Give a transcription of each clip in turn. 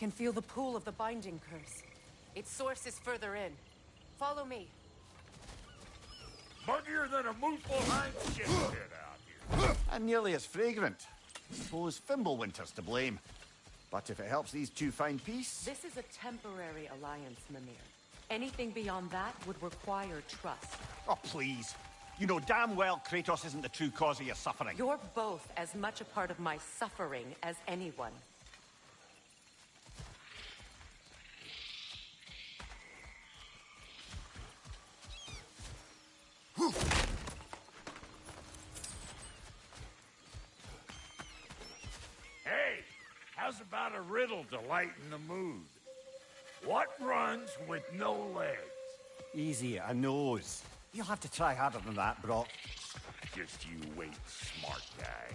can feel the pull of the binding curse. Its source is further in. Follow me. Muggier than a mooseful hind shit pit out here. And nearly as fragrant. Suppose Fimbulwinter's to blame. But if it helps these two find peace... This is a temporary alliance, Mimir. Anything beyond that would require trust. Oh, please. You know damn well Kratos isn't the true cause of your suffering. You're both as much a part of my suffering as anyone. Hey, how's about a riddle to lighten the mood? What runs with no legs? Easy, a nose. You'll have to try harder than that, Brock. Just you wait, smart guy.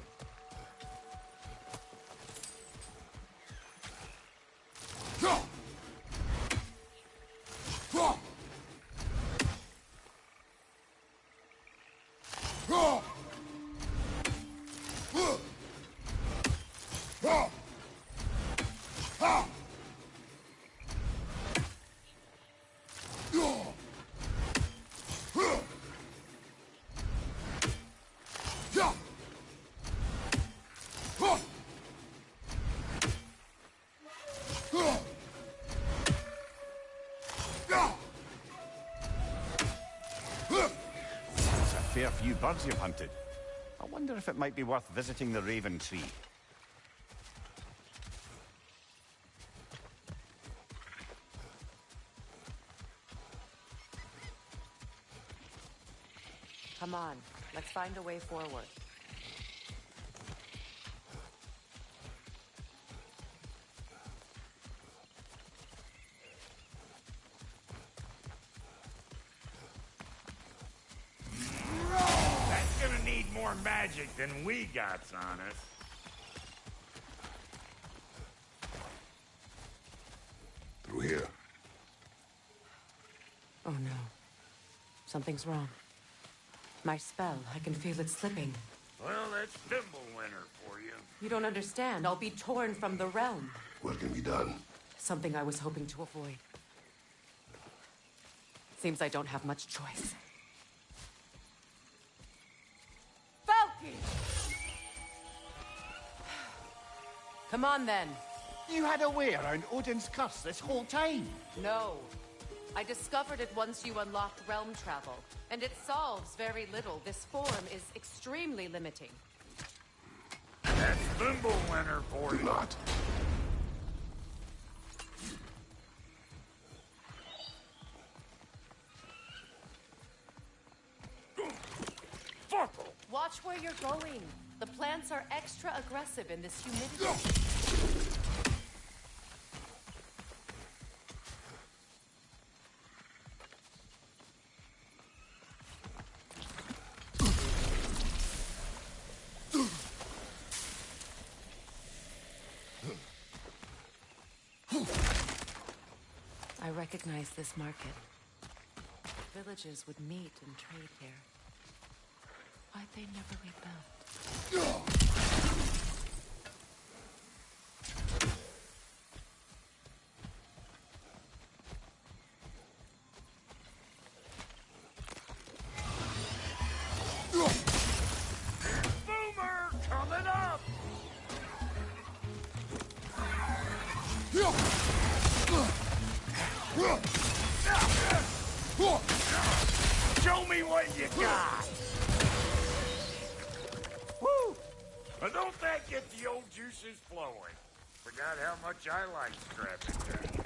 Fair few birds you've hunted. I wonder if it might be worth visiting the Raven Tree. Come on, let's find a way forward. That's gonna need more magic than we got on us. Through here. Oh no. Something's wrong. My spell, I can feel it slipping. Well, that's Fimbulwinter for you. You don't understand. I'll be torn from the realm. What can be done? Something I was hoping to avoid. Seems I don't have much choice. Falky! Come on, then. You had a way around Odin's curse this whole time. No. I discovered it once you unlocked realm travel, and it solves very little. This form is extremely limiting. That's Fimbulwinter for Do you. not. Fuckle! Watch where you're going. The plants are extra aggressive in this humidity. I recognize this market. Villages would meet and trade here. Why'd they never rebuild? Boomer coming up! Show me what you got! Woo! But don't that get the old juices flowing? Forgot how much I like scrapping things.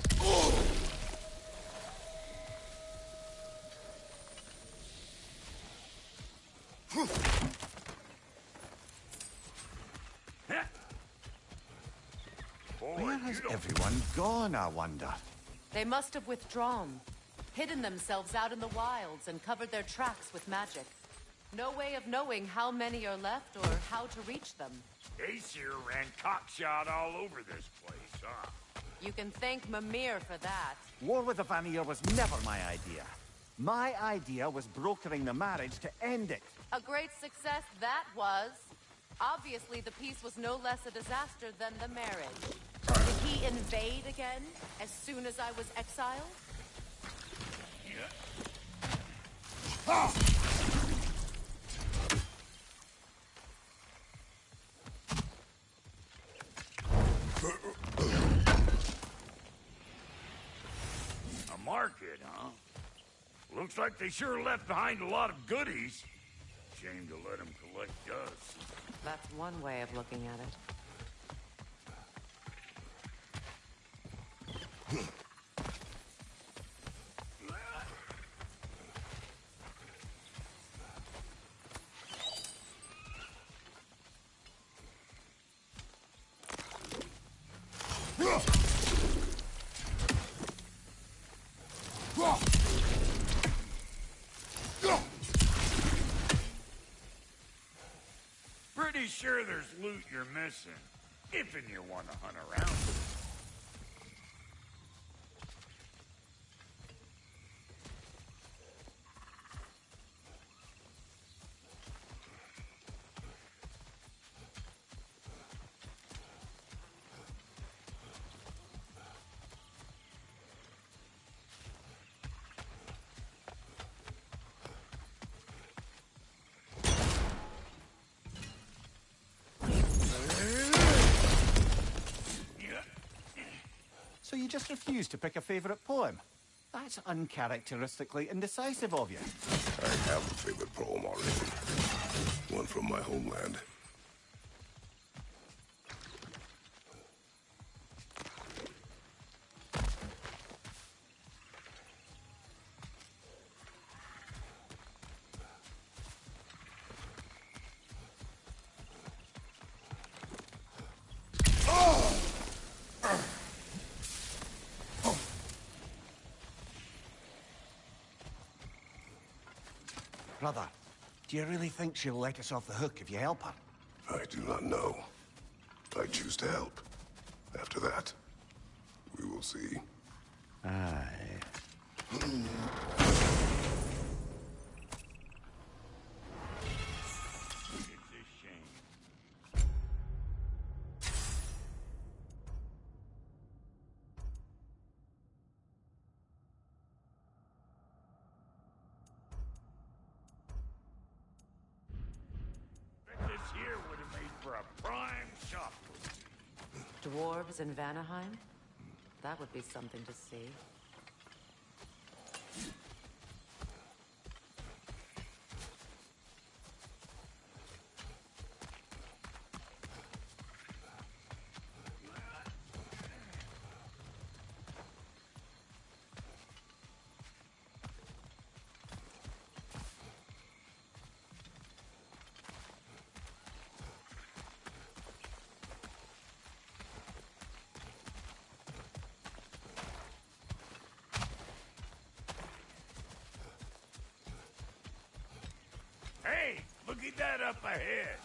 Boy, Where has you don't- everyone gone, I wonder? They must have withdrawn, hidden themselves out in the wilds, and covered their tracks with magic. No way of knowing how many are left or how to reach them. Aesir ran cockshot all over this place, huh? You can thank Mimir for that. War with the Vanir was never my idea. My idea was brokering the marriage to end it. A great success that was. Obviously, the peace was no less a disaster than the marriage. Did he invade again as soon as I was exiled? A market, huh? Looks like they sure left behind a lot of goodies. Shame to let them collect dust. That's one way of looking at it. Pretty sure there's loot you're missing, if and you want to hunt around. So you just refuse to pick a favorite poem? That's uncharacteristically indecisive of you. I have a favorite poem already. One from my homeland. Brother, do you really think she'll let us off the hook if you help her? I do not know. I choose to help. After that, we will see. Aye. It's a shame. Bet this here would have made for a prime shop. Dwarves in Vanaheim? That would be something to see. Hey, look at that up ahead.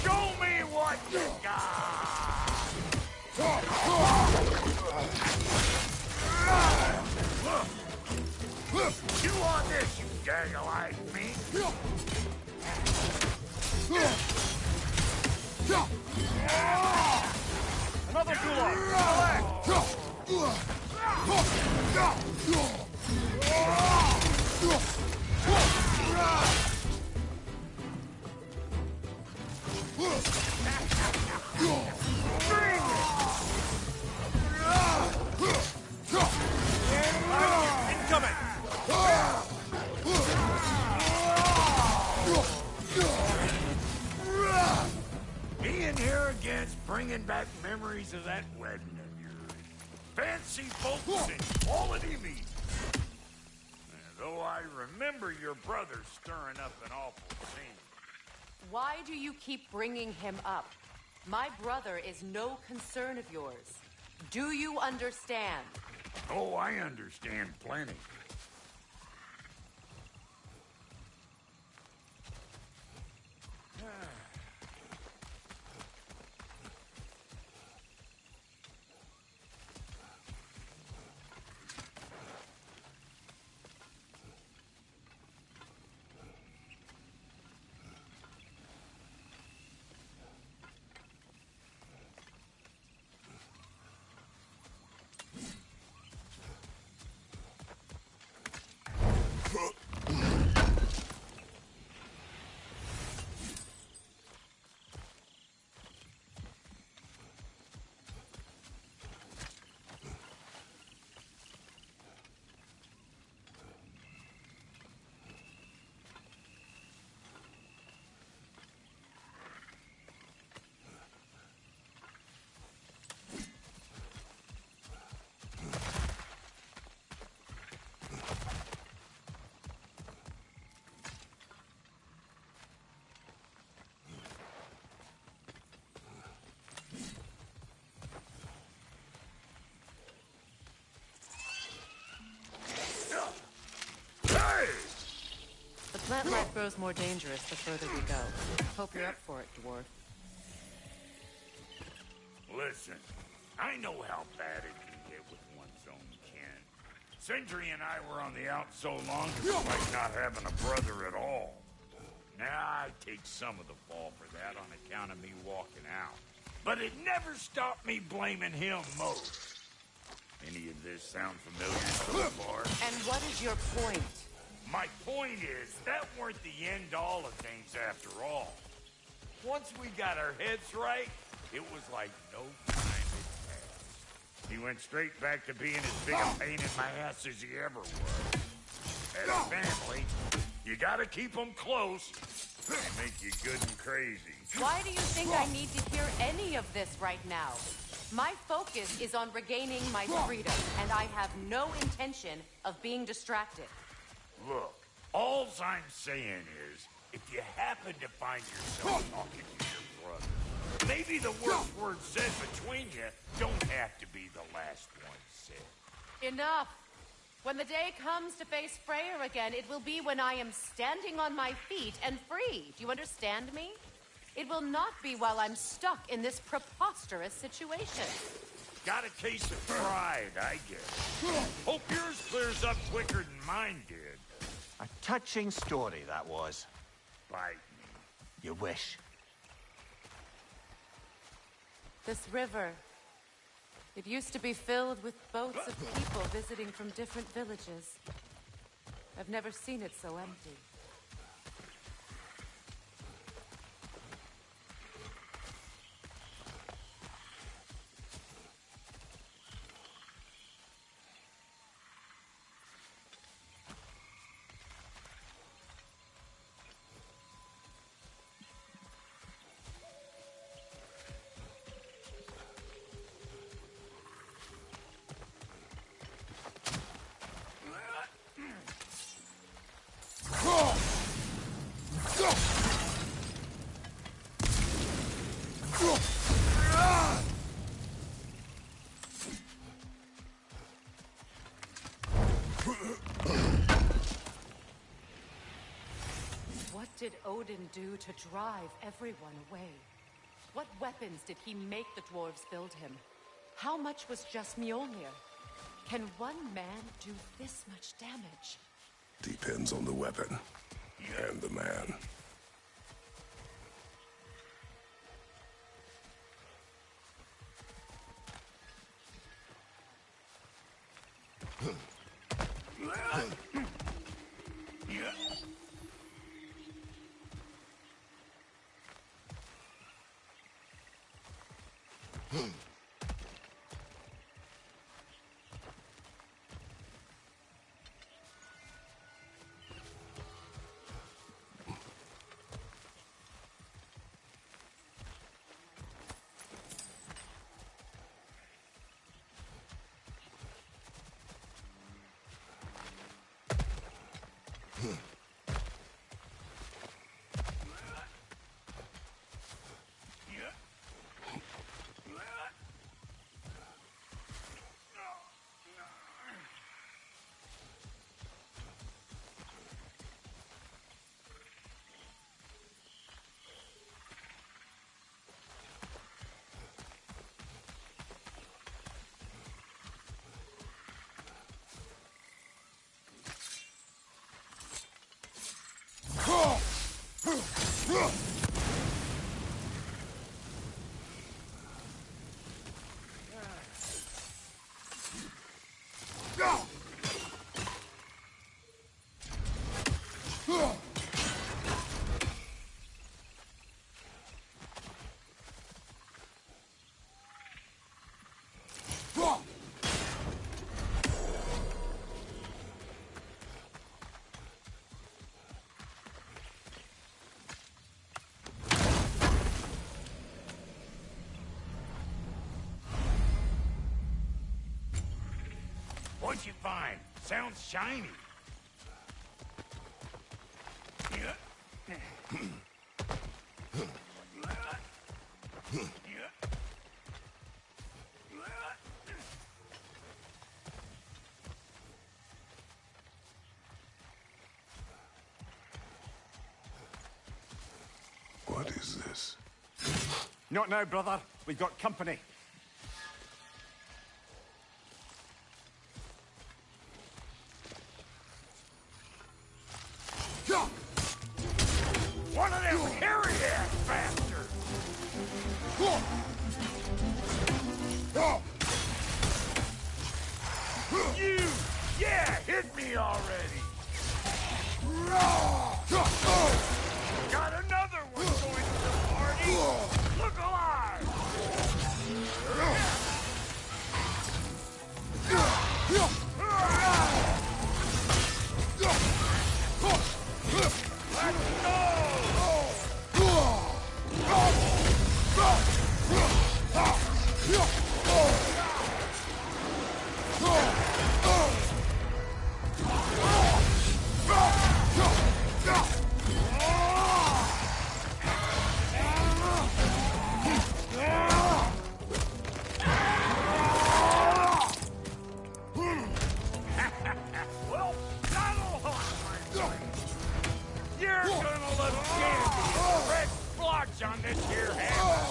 Show me what you got! You want this, you gaggle-eyed meat? Another gulag! Being here again's bringing back memories memories of that wedding of yours. Fancy folks and quality meat. Though I remember your brother stirring up an awful scene. Why do you keep bringing him up? My brother is no concern of yours. Do you understand? Oh, I understand plenty. The plant life grows more dangerous the further we go. Hope you're up for it, dwarf. Listen, I know how bad it can get with one's own kin. Sindri and I were on the out so long it was like not having a brother at all. Now I take some of the fall for that on account of me walking out. But it never stopped me blaming him most. Any of this sound familiar so far? And what is your point? My point is, that weren't the end-all of things after all. Once we got our heads right, it was like no time had passed. He went straight back to being as big a pain in my ass as he ever was. As a family, you gotta keep them close. They make you good and crazy. Why do you think I need to hear any of this right now? My focus is on regaining my freedom, and I have no intention of being distracted. Look, all I'm saying is, if you happen to find yourself talking to your brother, maybe the worst words said between you don't have to be the last one said. Enough! When the day comes to face Freya again, it will be when I am standing on my feet and free. Do you understand me? It will not be while I'm stuck in this preposterous situation. Got a case of pride, I guess. Hope yours clears up quicker than mine did. A touching story, that was. Bite me. You wish. This river, it used to be filled with boats of people visiting from different villages. I've never seen it so empty. What did Odin do to drive everyone away? What weapons did he make the dwarves build him? How much was just Mjolnir? Can one man do this much damage? Depends on the weapon and the man. What'd you find? Sounds shiny. What is this? Not now, brother. We've got company. One of them hairy-ass bastards! You! Yeah, hit me already! Got another one going to the party! Look alive! Let's Well, that'll hold my brain. You're gonna look dandy. Red splotch on this here hammer.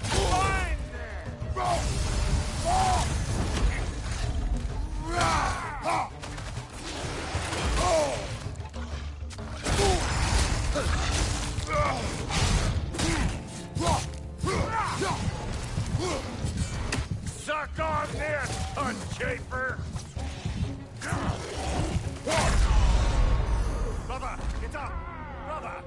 Fine there. Suck on this, Hunt Chafer! Brother, get up! Brother!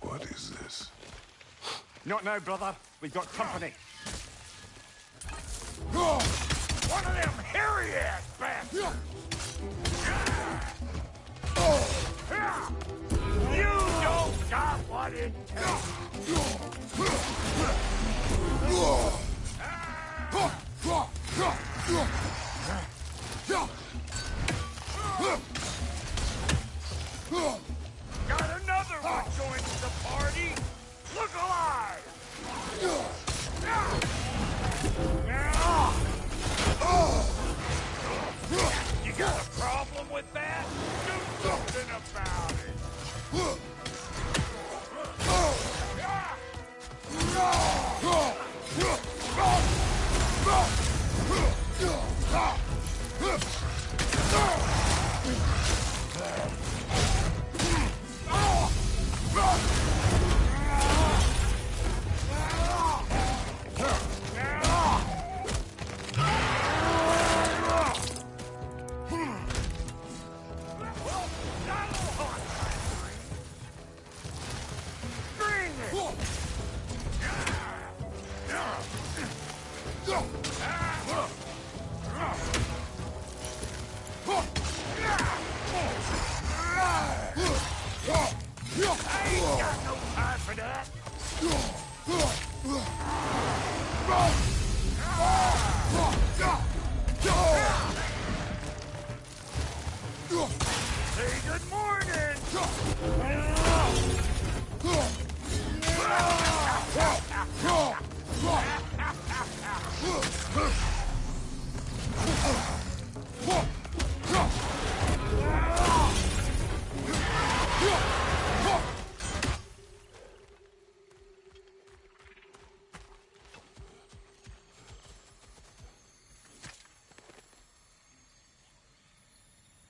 What is this? Not now, brother. We've got company. One of them hairy-ass bastards! You don't got what it Got another one going to the party! Look alive! You got a problem with that? Do something about it!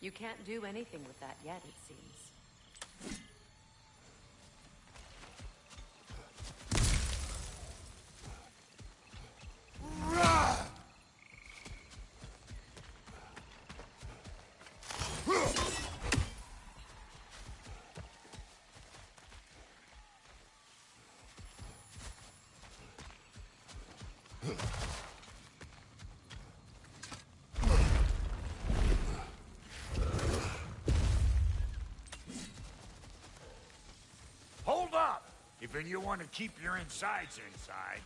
You can't do anything with that yet, it seems. Hold up! If you want to keep your insides inside.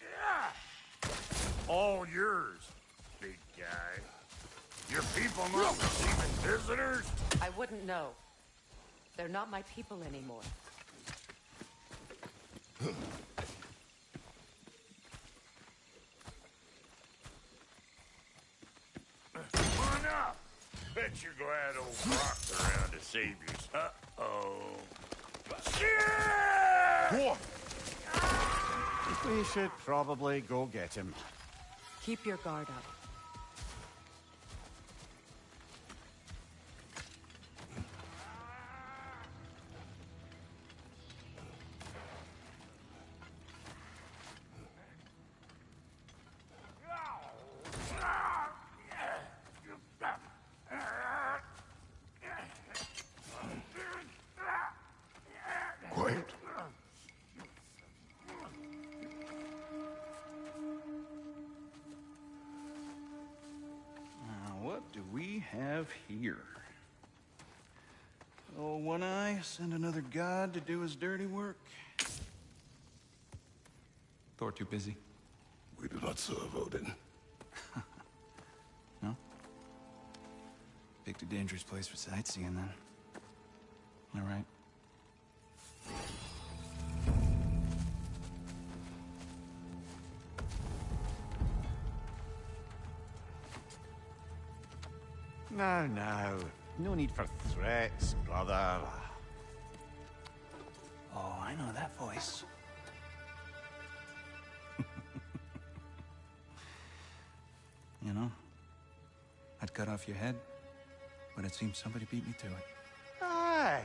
Yeah! All yours, big guy. Your people not receiving visitors? I wouldn't know. They're not my people anymore. Come on up! Bet you're glad old Brock's around to save you. Uh-oh. Shit! We should probably go get him. Keep your guard up. Quiet. What do we have here? Oh, One Eye, send another god to do his dirty work. Thor too busy? We do not serve Odin. No? Picked a dangerous place for sightseeing, then. All right. Now, now. No need for threats, brother. Oh, I know that voice. You know, I'd cut off your head, but it seems somebody beat me to it. Aye.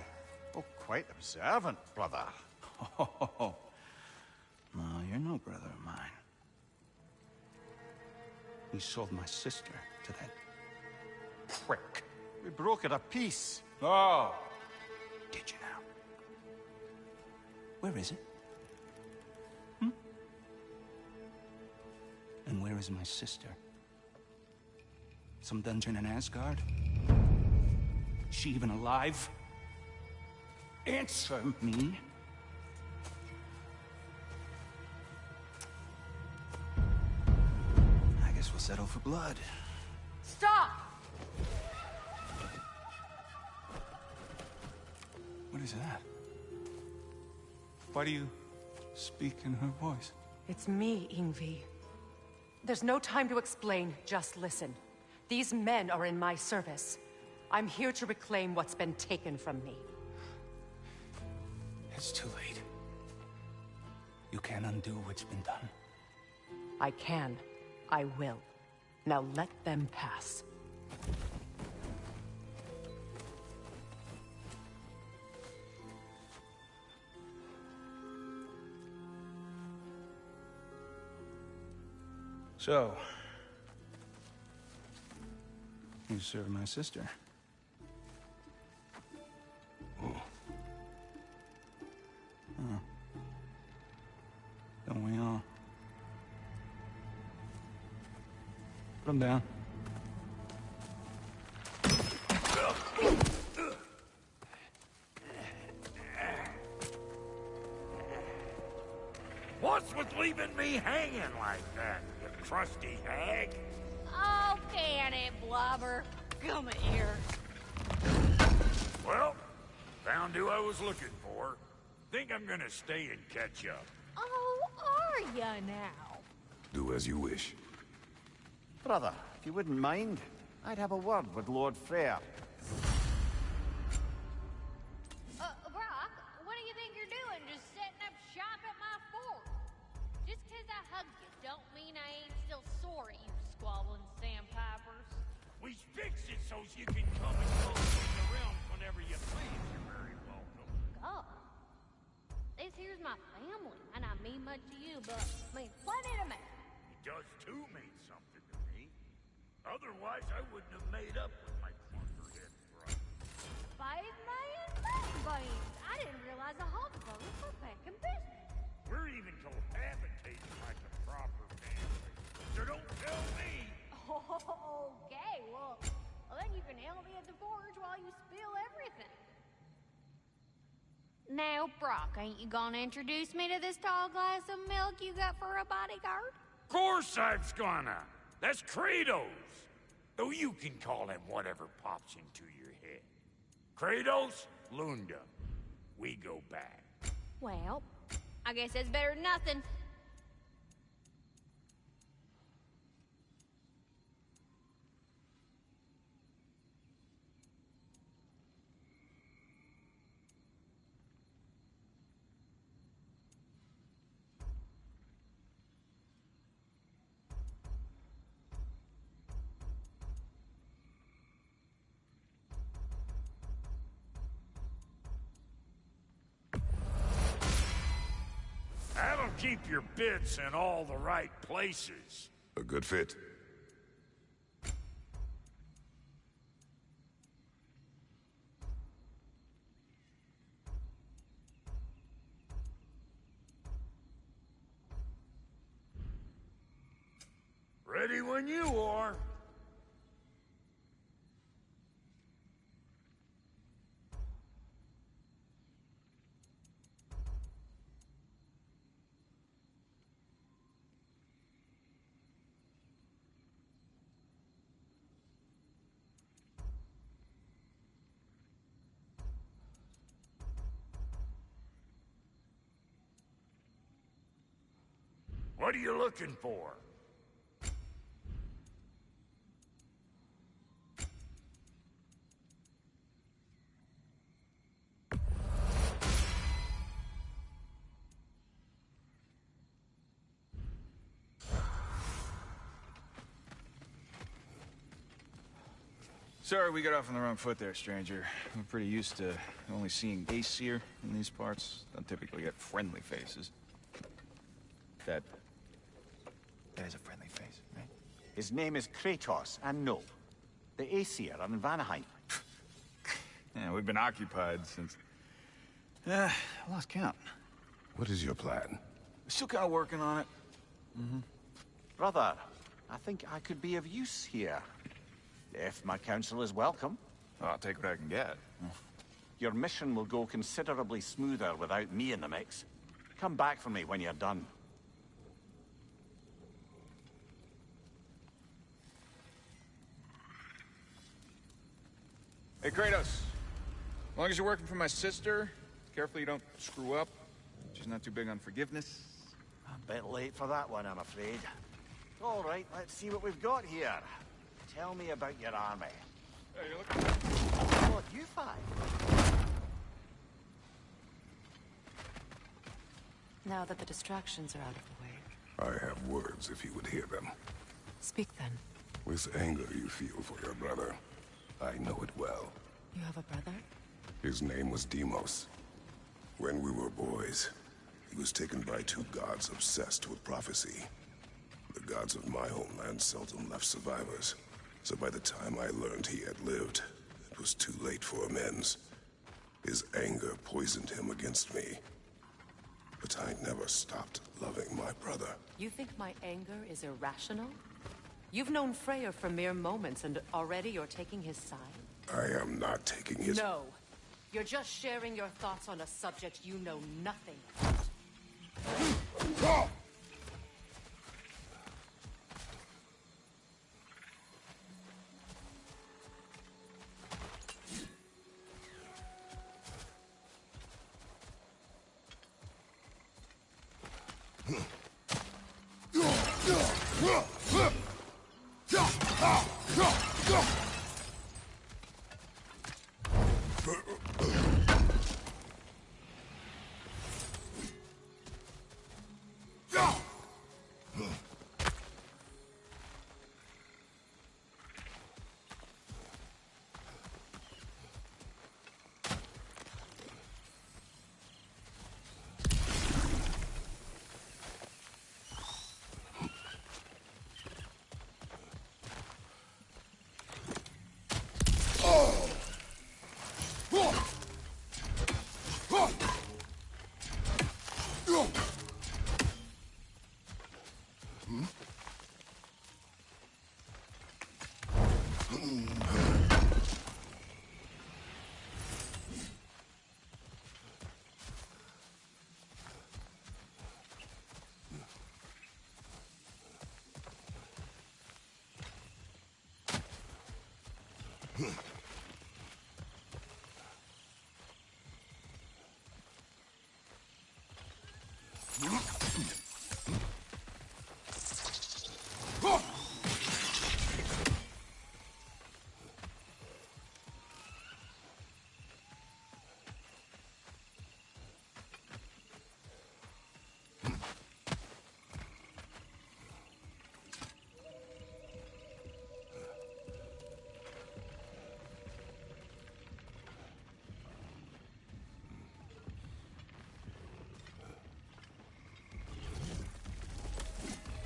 Oh, quite observant, brother. Oh, no, you're no brother of mine. You sold my sister to that prick. We broke it a piece. Oh! Did you now? Where is it? And where is my sister? Some dungeon in Asgard? She even alive? Answer me. I guess we'll settle for blood. Stop! What is that? Why do you speak in her voice? It's me, Ingvi. There's no time to explain, just listen. These men are in my service. I'm here to reclaim what's been taken from me. It's too late. You can't undo what's been done. I can. I will. Now let them pass. So, you serve my sister. Oh. Don't we all? Put him down. What's with leaving me hanging like that, you crusty hag? Oh, can it, Blubber? Come here. Well, found who I was looking for. Think I'm gonna stay and catch up. Oh, are ya now? Do as you wish. Brother, if you wouldn't mind, I'd have a word with Lord Freya. Brock, what do you think you're doing? Just setting up shop at my fort? Just 'cause I hugged you don't mean I ain't still sore at you squabbling sandpipers. Kratos, you can come and go from the realms whenever you please. You're very welcome. God. This here's my family, and I mean much to you, but means plenty to me. It does too mean something to me. Otherwise, I wouldn't have made up with my clunkerhead brother. 5 million beans. I didn't realize the Hulk brothers were back in business. We're even cohabitating like a proper family. So don't tell me. Okay, well, then you can help me at the forge while you spill everything. Now, Brock, ain't you gonna introduce me to this tall glass of milk you got for a bodyguard? Of course I'm gonna. That's Kratos. Though you can call him whatever pops into your head. Kratos, Lunda. We go back. Well, I guess that's better than nothing. That'll keep your bits in all the right places. A good fit. Ready when you are. What are you looking for? Sorry we got off on the wrong foot there, stranger. We're pretty used to only seeing Aesir in these parts. Don't typically get friendly faces. That is a friendly face, right? His name is Kratos, and no. The Aesir are in Vanaheim. Yeah, we've been occupied since... I lost count. What is your plan? Still kind of working on it. Brother, I think I could be of use here. If my counsel is welcome. Oh, I'll take what I can get. Your mission will go considerably smoother without me in the mix. Come back for me when you're done. Hey, Kratos. As long as you're working for my sister, careful you don't screw up. She's not too big on forgiveness. A bit late for that one, I'm afraid. All right, let's see what we've got here. Tell me about your army. Hey, you're looking... What, you five? Now that the distractions are out of the way. I have words if you would hear them. Speak then. This anger you feel for your brother, I know it well. You have a brother? His name was Deimos. When we were boys, he was taken by two gods obsessed with prophecy. The gods of my homeland seldom left survivors. So by the time I learned he had lived, it was too late for amends. His anger poisoned him against me. But I never stopped loving my brother. You think my anger is irrational? You've known Freya for mere moments, and already you're taking his side? I am not taking his... No. You're just sharing your thoughts on a subject you know nothing about.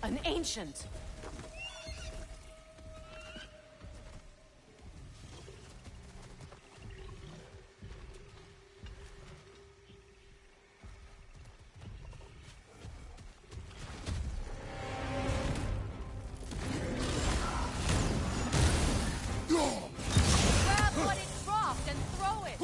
An ancient! Grab what it dropped and throw it!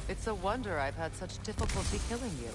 It's a wonder I've had such difficulty killing you.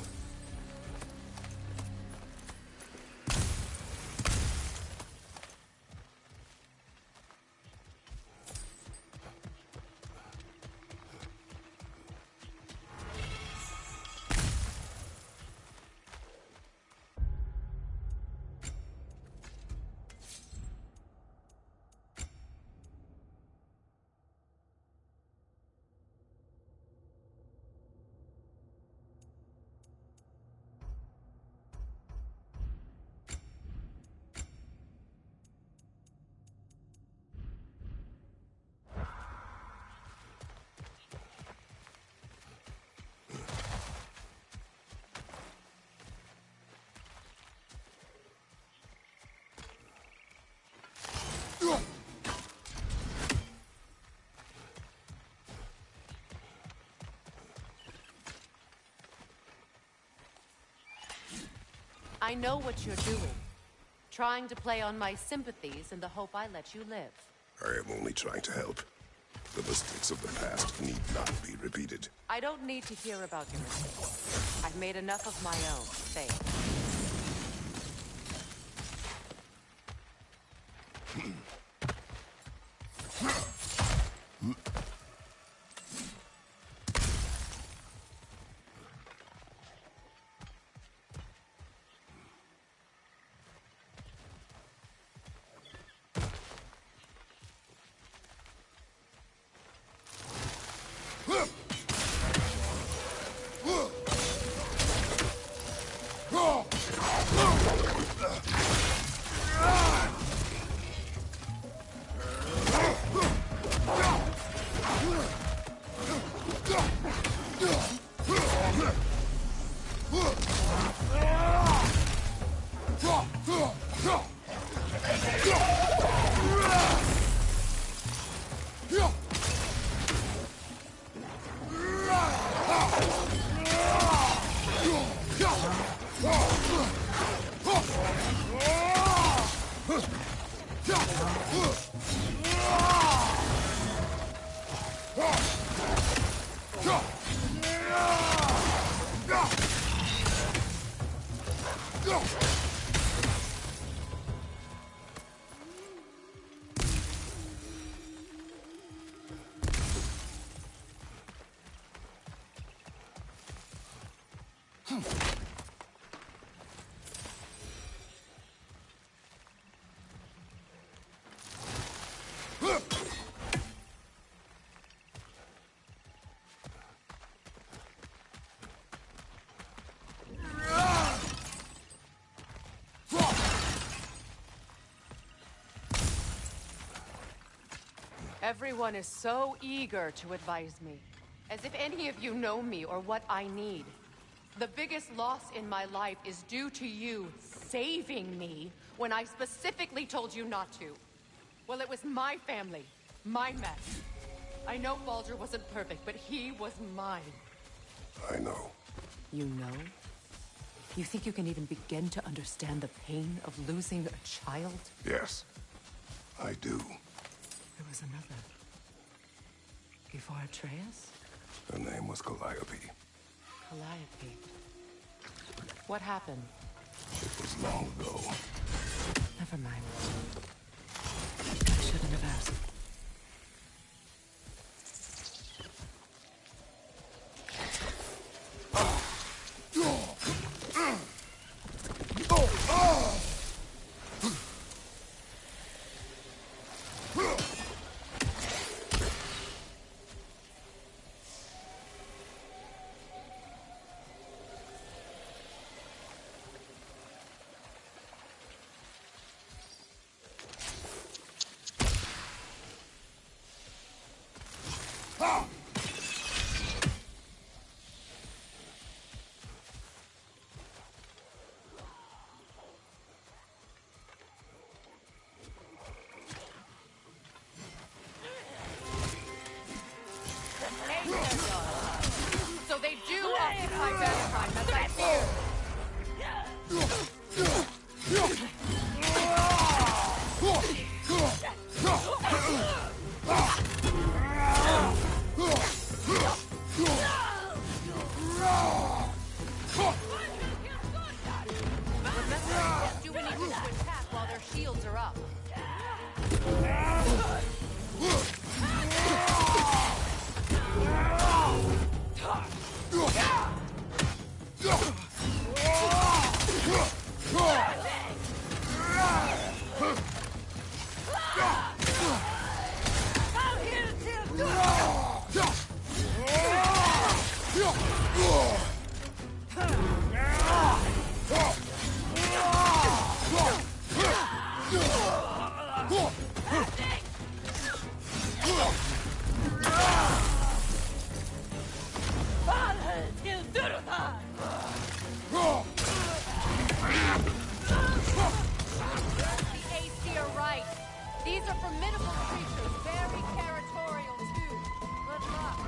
I know what you're doing. Trying to play on my sympathies in the hope I let you live. I am only trying to help. The mistakes of the past need not be repeated. I don't need to hear about your mistakes. I've made enough of my own, Faye. Everyone is so eager to advise me, as if any of you know me or what I need. The biggest loss in my life is due to you saving me when I specifically told you not to. Well, it was my family, my mess. I know Baldur wasn't perfect, but he was mine. I know. You know? You think you can even begin to understand the pain of losing a child? Yes, I do. There was another. Before Atreus? Her name was Calliope. Calliope. What happened? It was long ago. Never mind. I shouldn't have asked. So they do occupy Valentine, as I feared. Remember, you can't do anything to attack while their shields are up. These are formidable creatures, very territorial too. Good luck.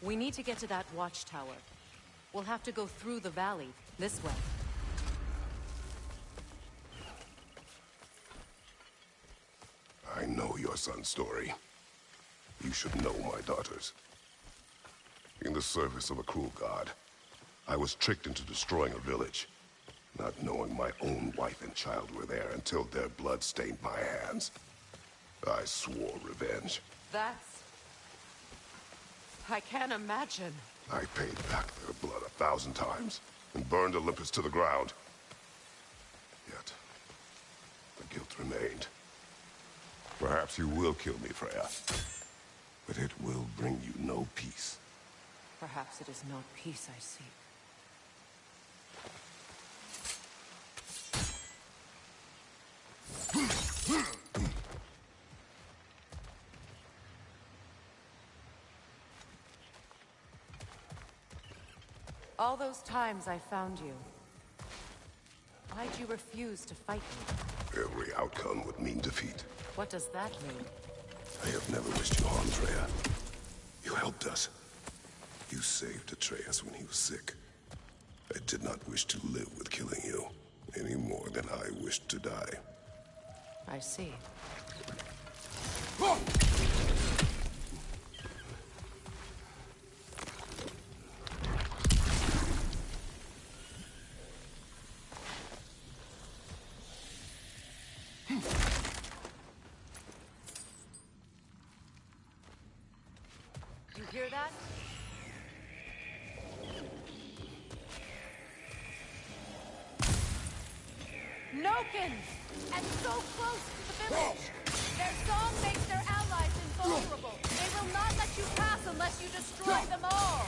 We need to get to that watchtower. We'll have to go through the valley, this way. I know your son's story. You should know my daughter's. In the service of a cruel god, I was tricked into destroying a village, not knowing my own wife and child were there until their blood stained my hands. I swore revenge. I can't imagine. I paid back their blood 1,000 times and burned Olympus to the ground. Yet, the guilt remained. Perhaps you will kill me, Freya, but it will bring you no peace. Perhaps it is not peace I seek. All those times I found you, why'd you refuse to fight me? Every outcome would mean defeat. What does that mean? I have never wished you harm, Freya. You helped us. You saved Atreus when he was sick. I did not wish to live with killing you, any more than I wished to die. I see. You hear that? Nokins! And so close to the village! Their song makes their allies invulnerable. They will not let you pass unless you destroy them all!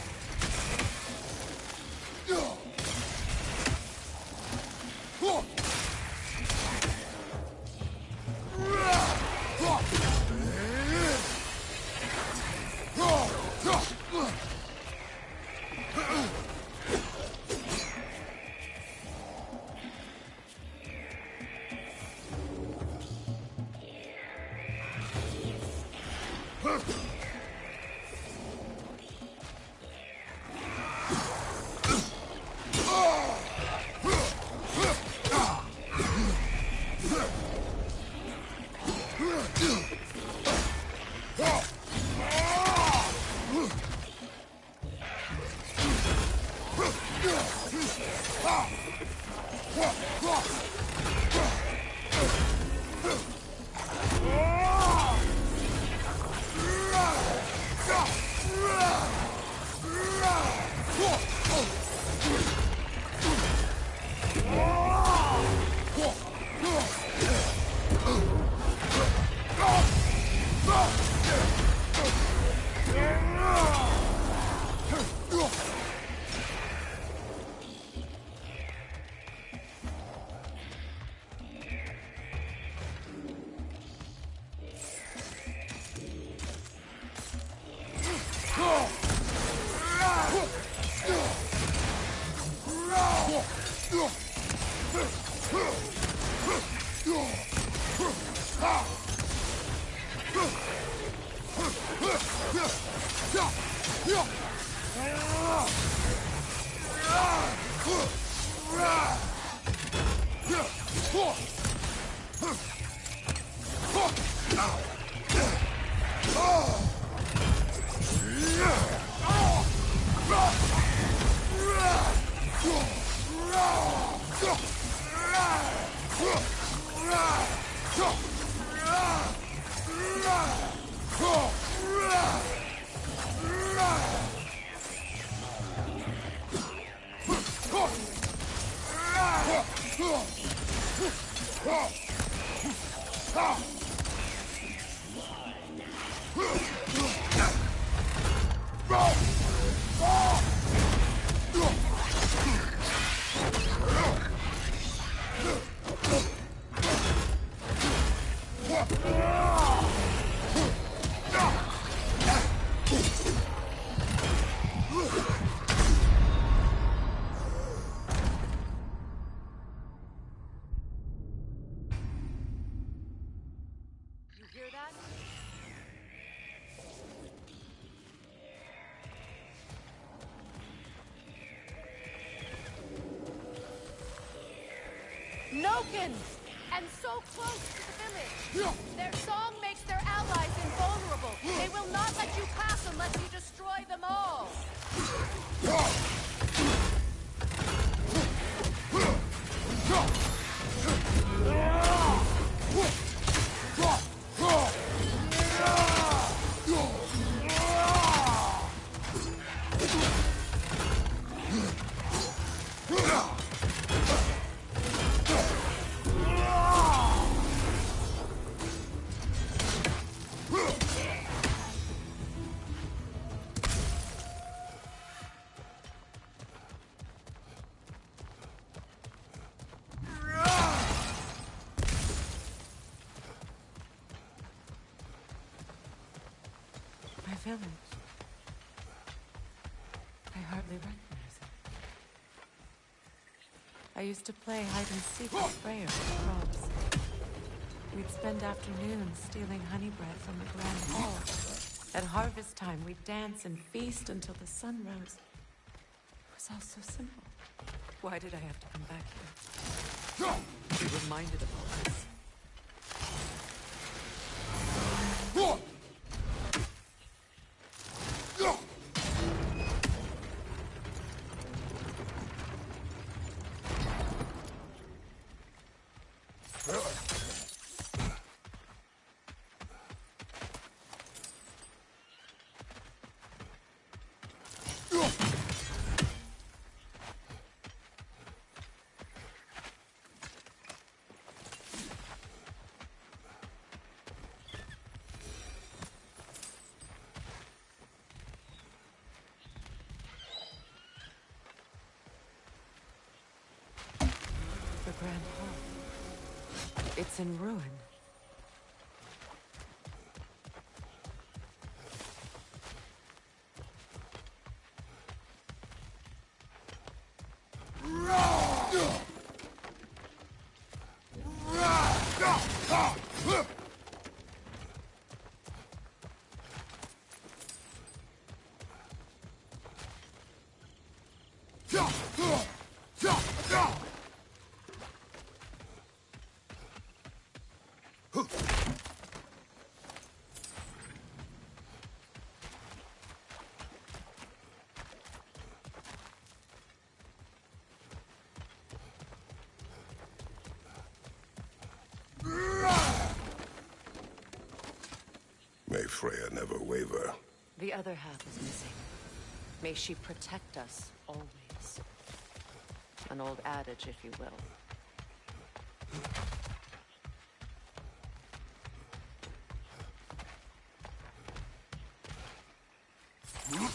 Noken! And so close to the village! Their song makes their allies invulnerable! They will not let you pass unless you destroy them all! Village. I hardly recognize it. I used to play hide and seek with Freya with the crops. We'd spend afternoons stealing honey bread from the Grand Hall. At harvest time, we'd dance and feast until the sun rose. It was all so simple. Why did I have to come back here? Be reminded of all this. The Grand Hall. It's in ruin. May Freya never waver. The other half is missing. May she protect us always. An old adage, if you will. Look!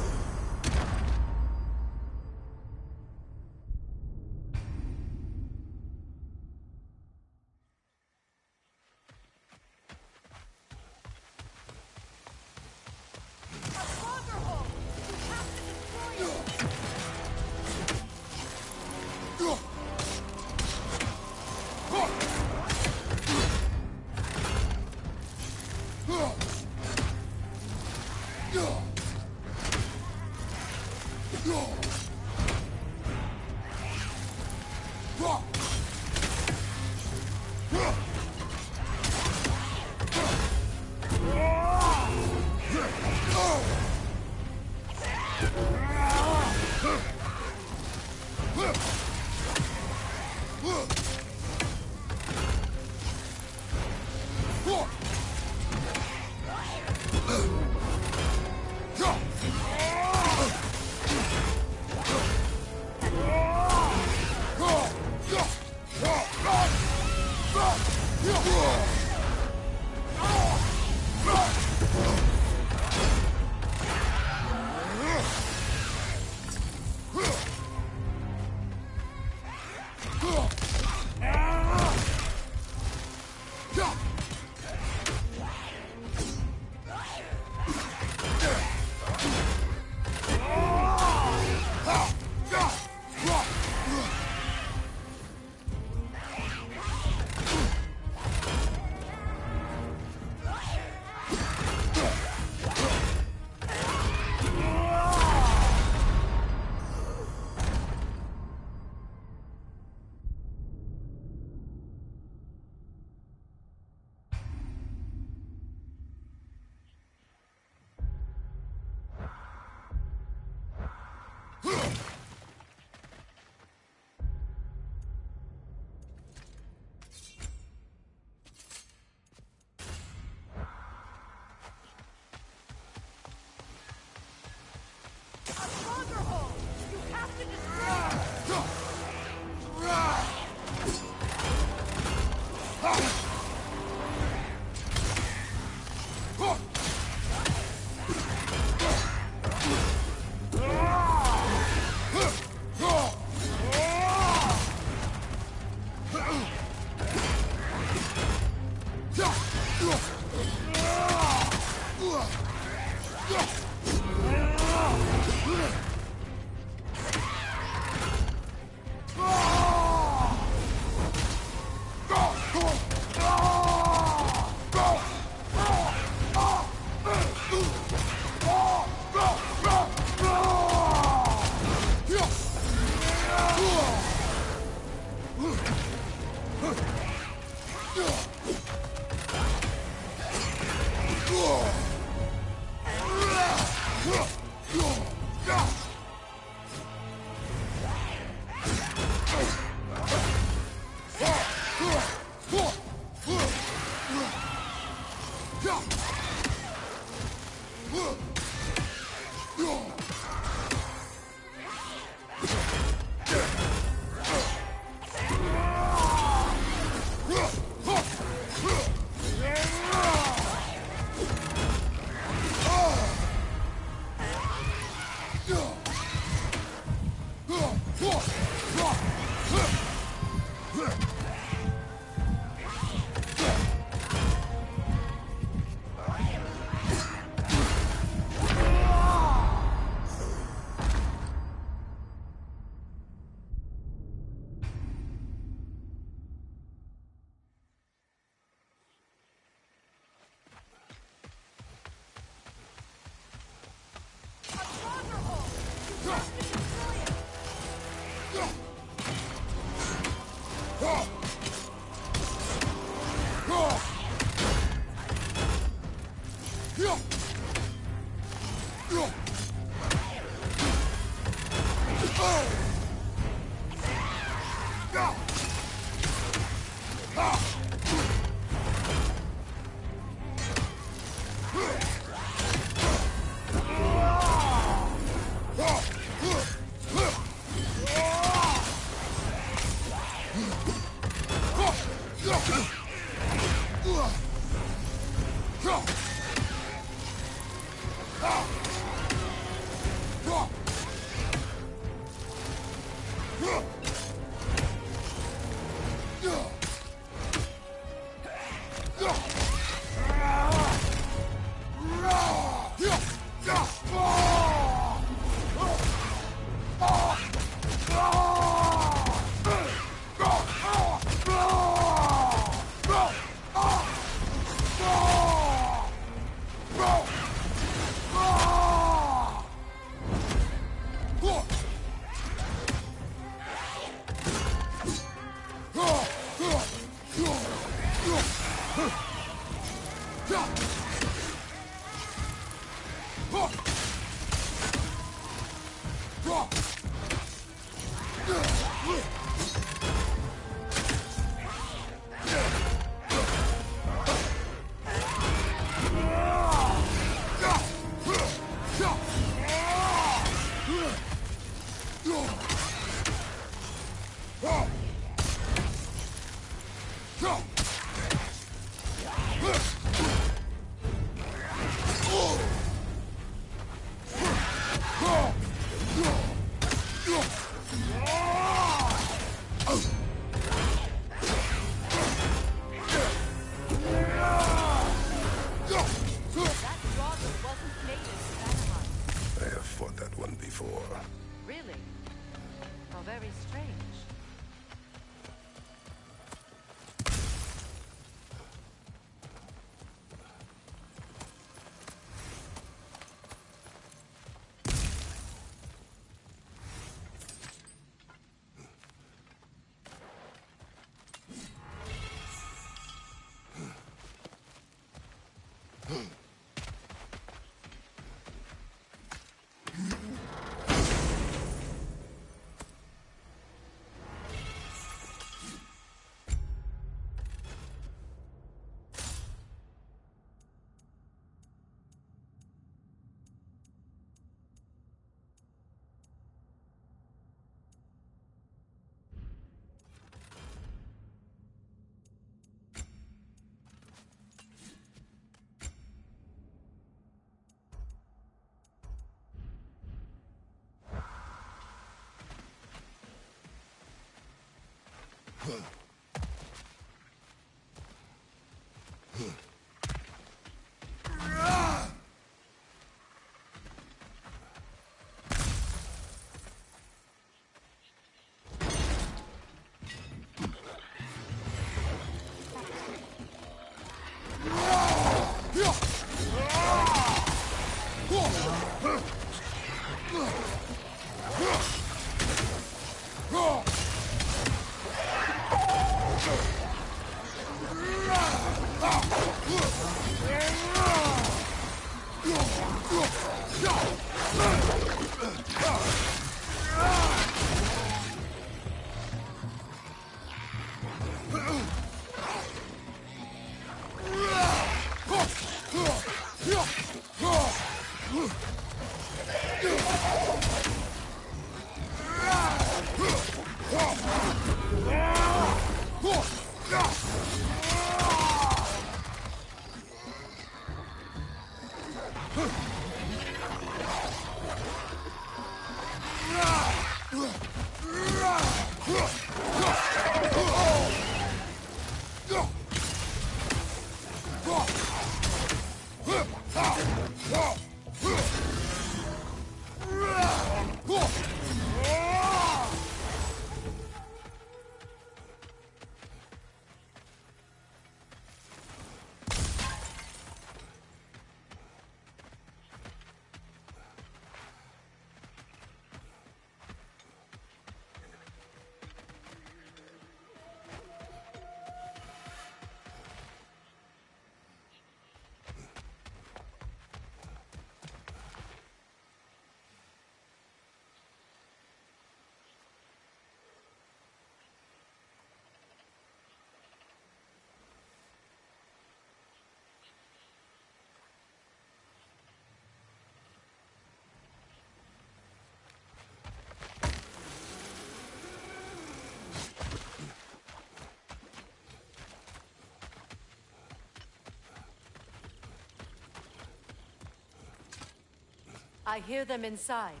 I hear them inside.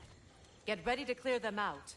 Get ready to clear them out.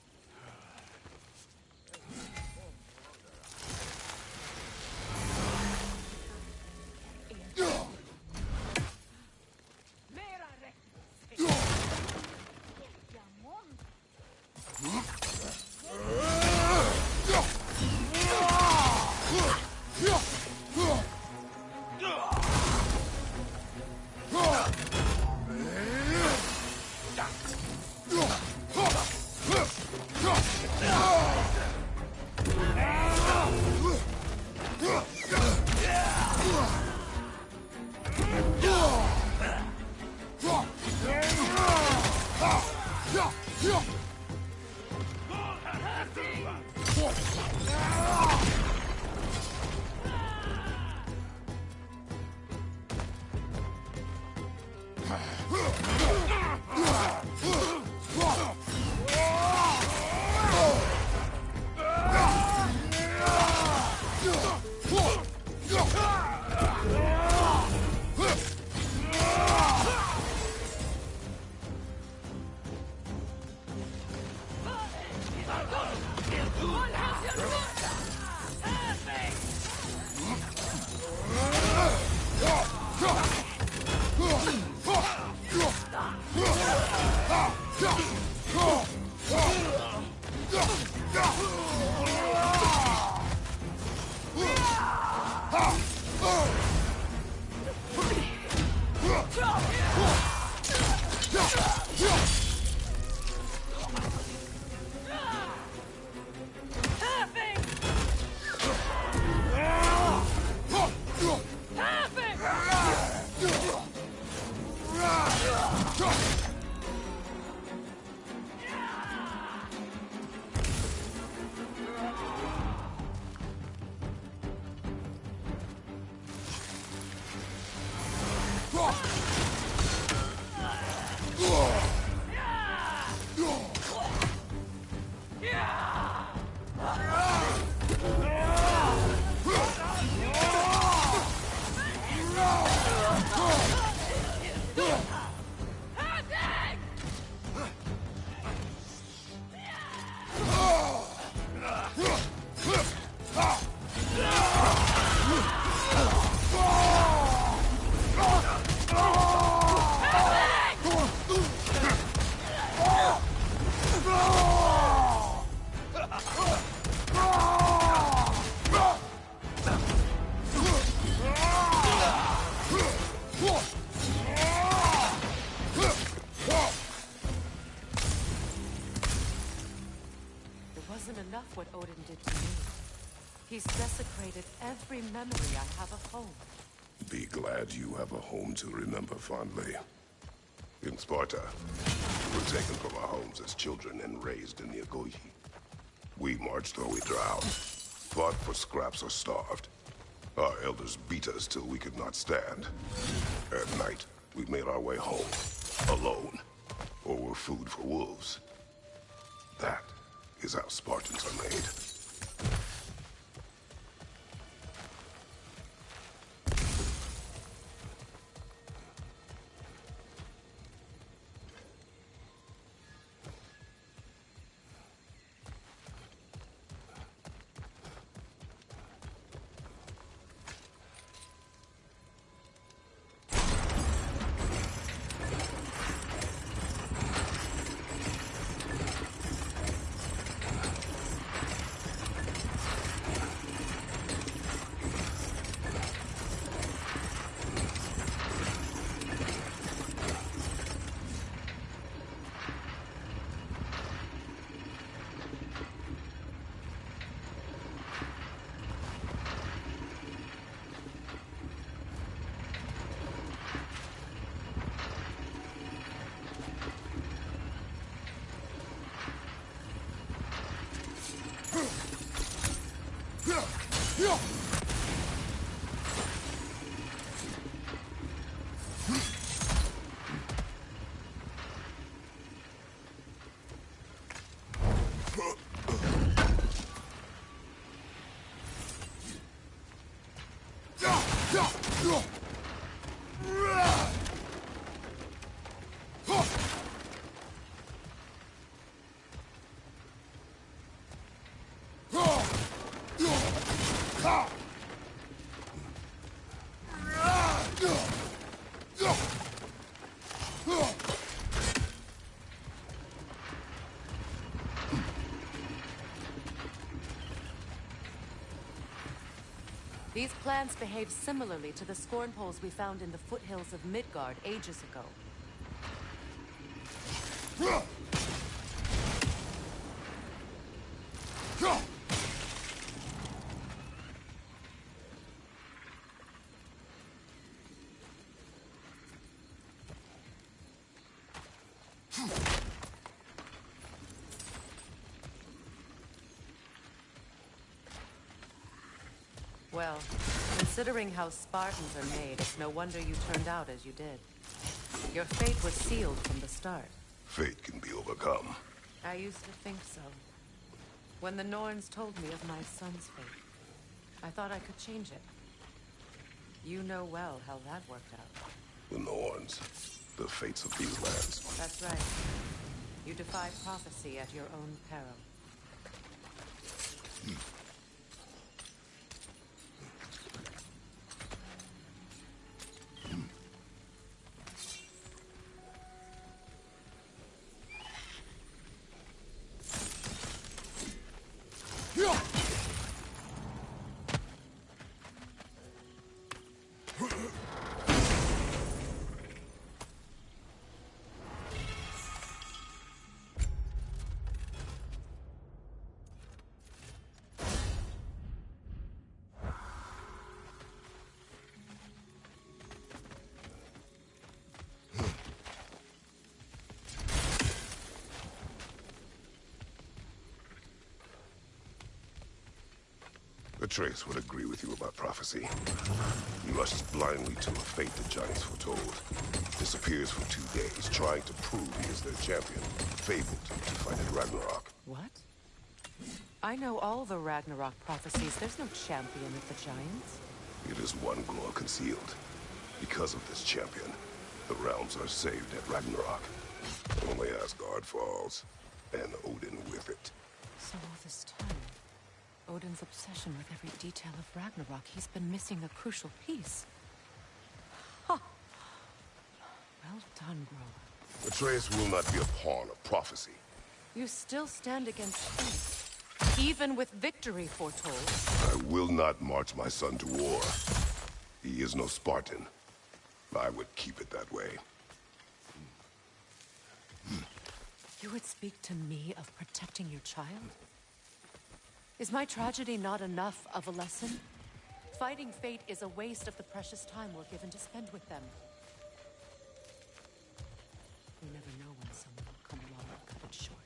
did to me. He's desecrated every memory I have of home. Be glad you have a home to remember fondly. In Sparta, we were taken from our homes as children and raised in the Agogi. We marched or we drowned, fought for scraps or starved. Our elders beat us till we could not stand. At night, we made our way home, alone, or were food for wolves. That is how Spartans are made. These plants behave similarly to the scorn poles we found in the foothills of Midgard ages ago. Well, considering how Spartans are made, it's no wonder you turned out as you did. Your fate was sealed from the start. Fate can be overcome. I used to think so. When the Norns told me of my son's fate, I thought I could change it. You know well how that worked out. The Norns, the fates of these lands. That's right. You defied prophecy at your own peril. Atreus would agree with you about prophecy. You rushes blindly to a fate the giants foretold. Disappears for 2 days, trying to prove he is their champion. Fabled to fight at Ragnarok. What? I know all the Ragnarok prophecies. There's no champion of the giants. It is one glow concealed. Because of this champion, the realms are saved at Ragnarok. Only Asgard falls, and Odin with it. So all this time, Odin's obsession with every detail of Ragnarok, he's been missing a crucial piece. Huh. Well done, Groa. Atreus will not be a pawn of prophecy. You still stand against fate, even with victory foretold. I will not march my son to war. He is no Spartan. I would keep it that way. You would speak to me of protecting your child? Is my tragedy not enough of a lesson? Fighting fate is a waste of the precious time we're given to spend with them. You never know when someone will come along and cut it short.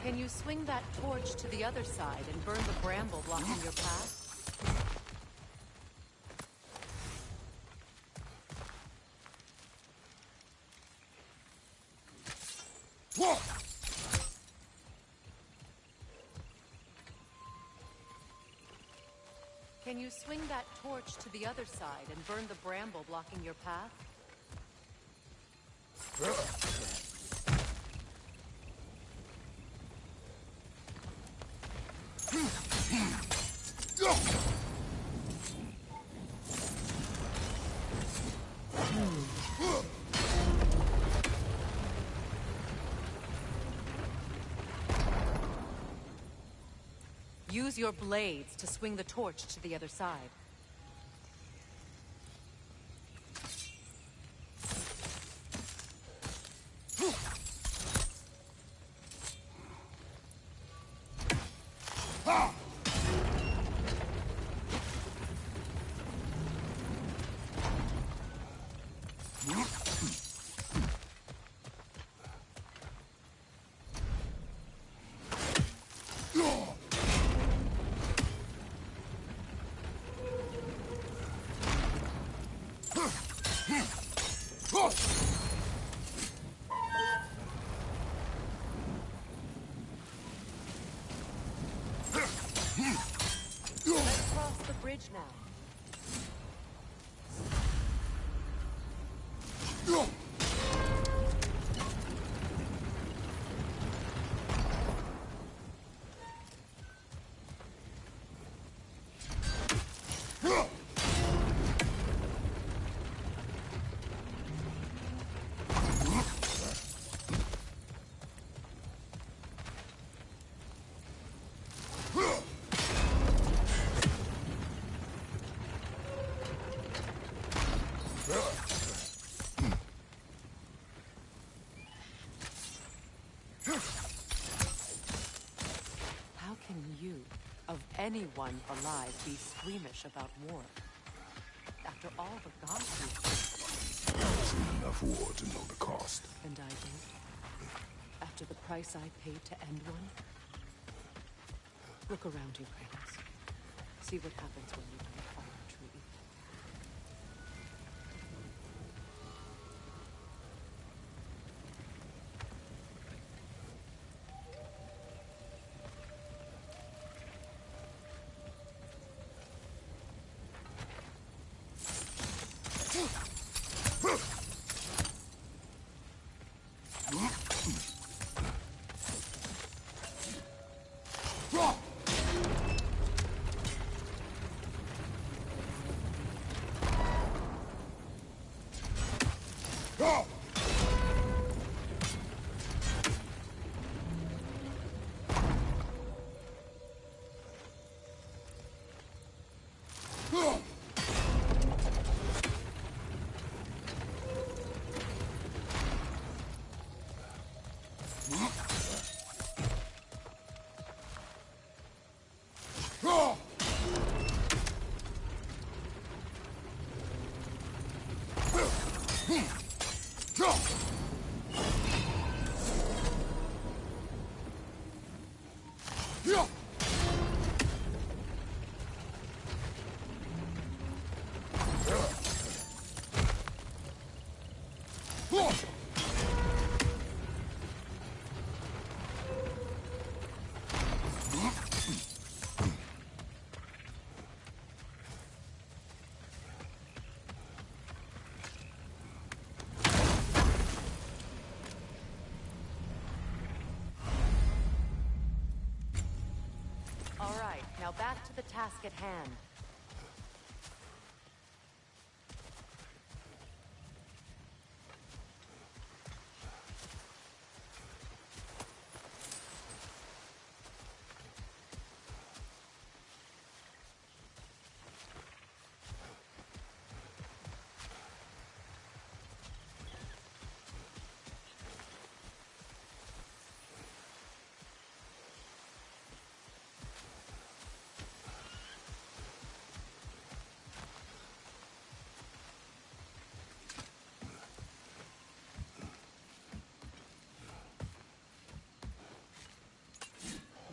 Can you swing that torch to the other side and burn the bramble blocking your path? Can you swing that torch to the other side and burn the bramble blocking your path? Use your blades to swing the torch to the other side. Let's cross the bridge now. How can you, of anyone alive, be squeamish about war? After all the gods you've I've seen enough war to know the cost. and I did. After the price I paid to end one. Look around you, Kratos. See what happens when you don't follow true evil. All right, now back to the task at hand.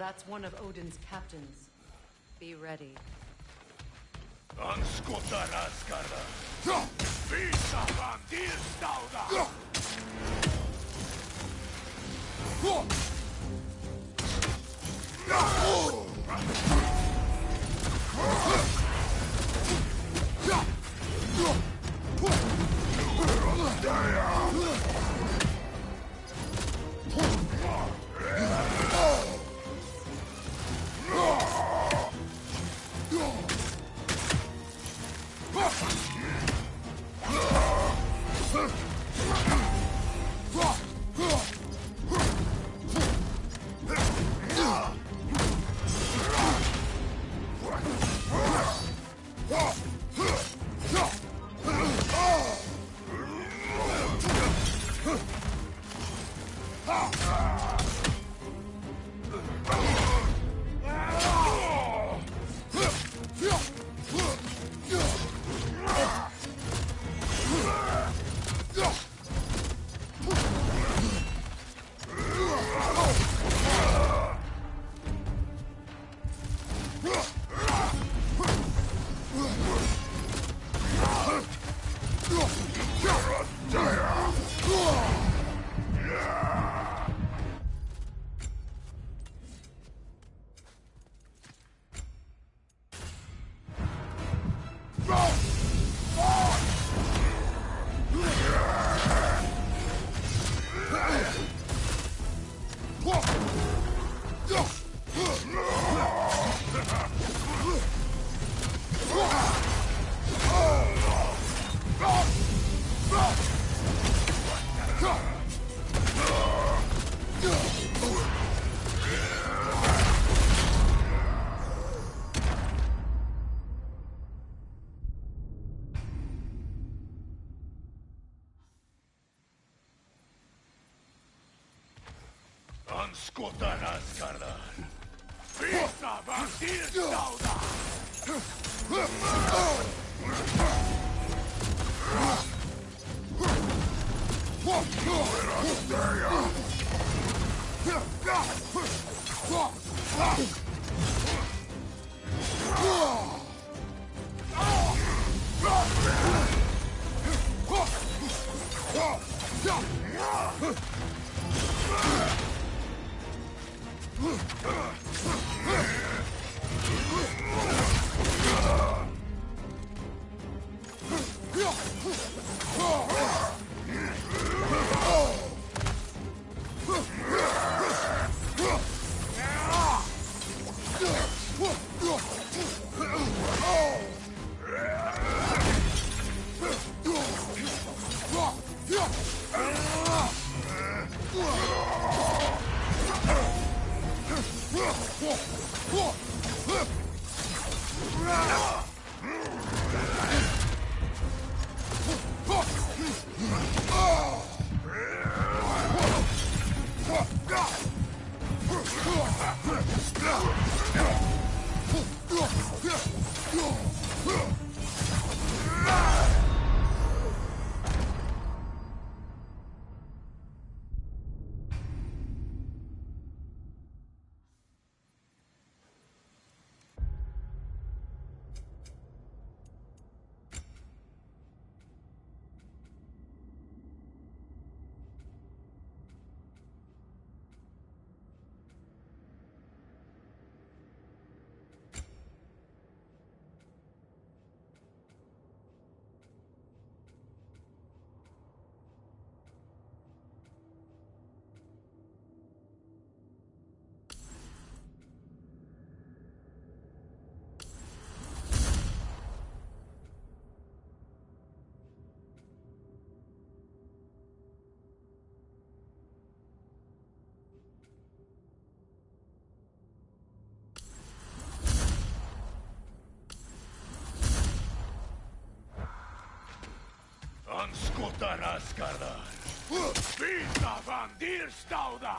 That's one of Odin's captains. Be ready. Skutarás kadar. Vita van Dierstauda.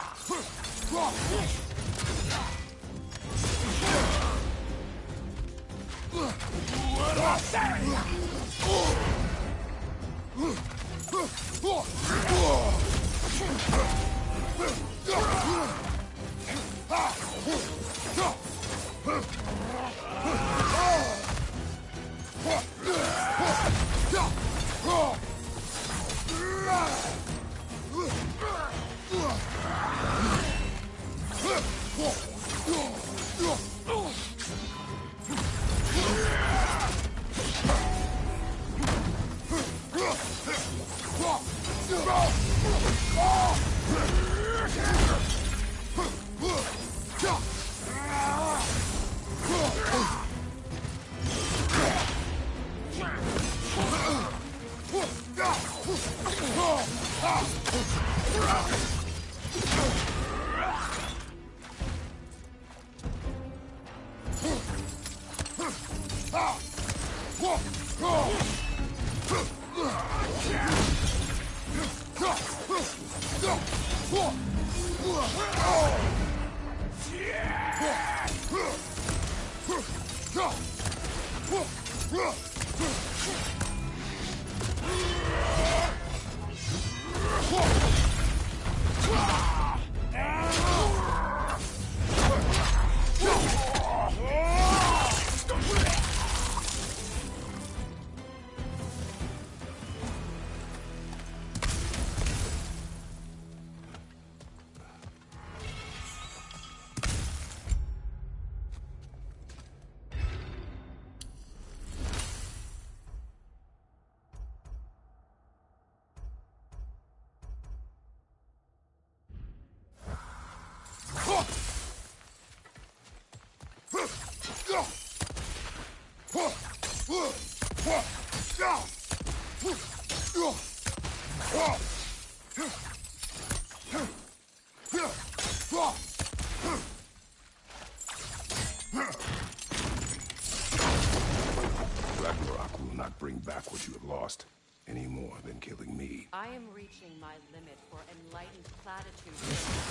Ragnarok will not bring back what you have lost, any more than killing me. I am reaching my limit for enlightened platitudes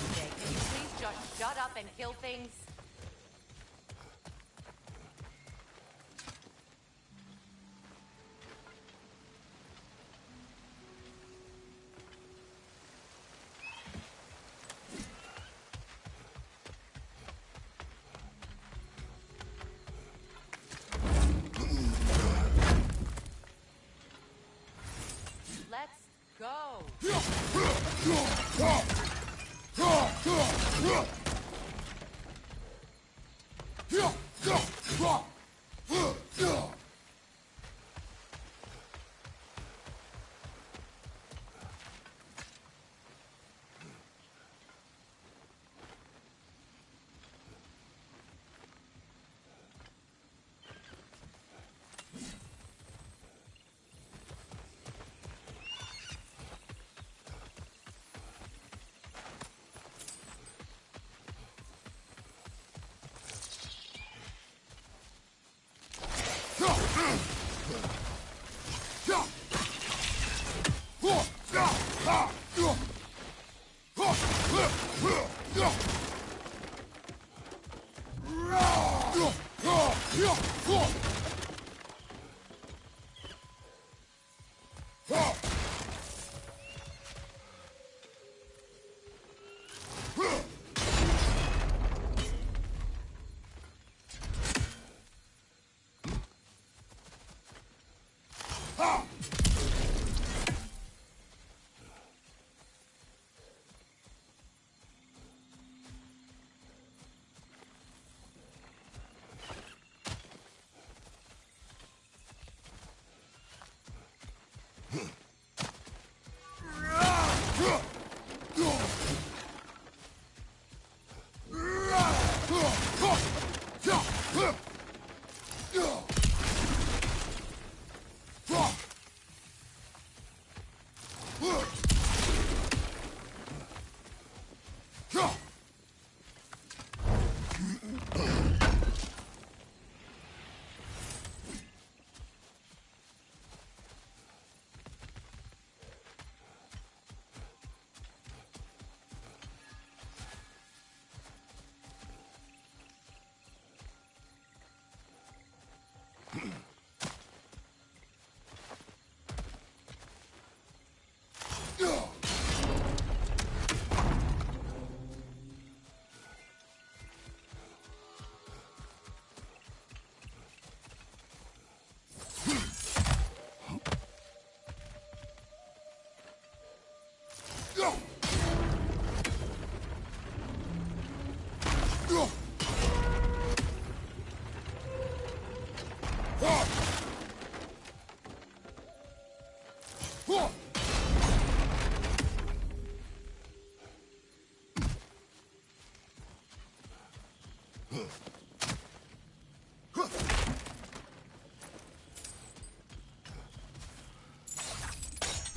today. Can you please just shut up and kill things? Let's go!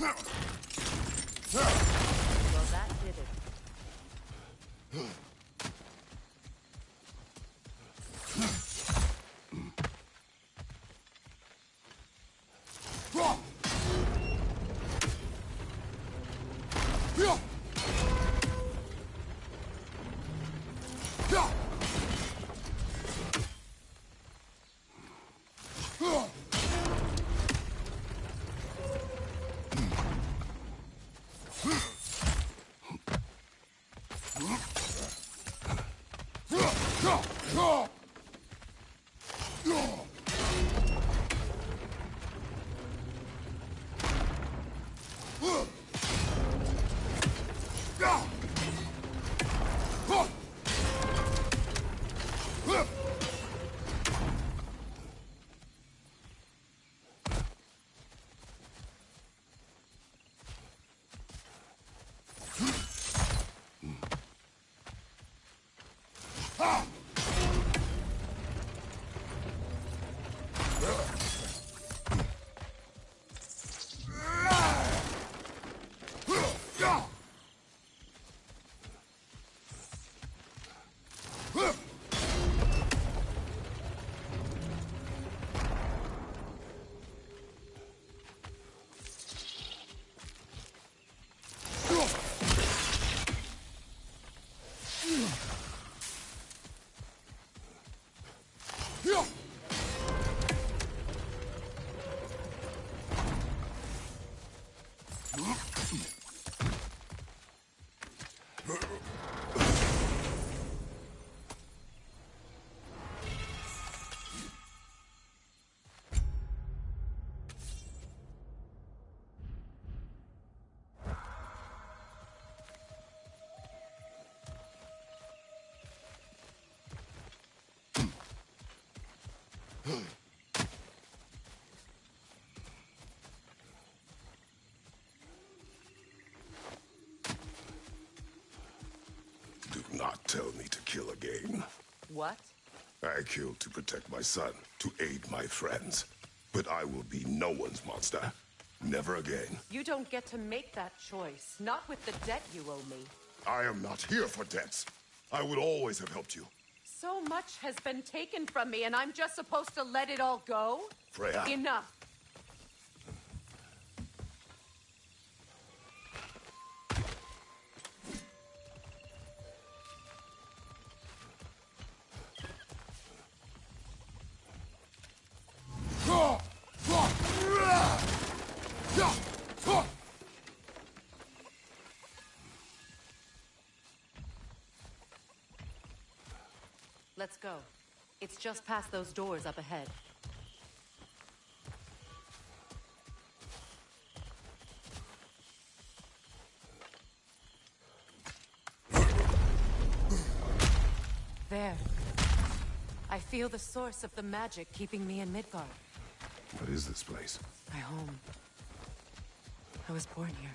Well, that did it. Do not tell me to kill again. What? I killed to protect my son, to aid my friends. But I will be no one's monster. Never again. You don't get to make that choice. Not with the debt you owe me. I am not here for debts. I would always have helped you. So much has been taken from me, and I'm just supposed to let it all go? Freya. Enough. Let's go. It's just past those doors up ahead. There. I feel the source of the magic keeping me in Midgard. What is this place? My home. I was born here.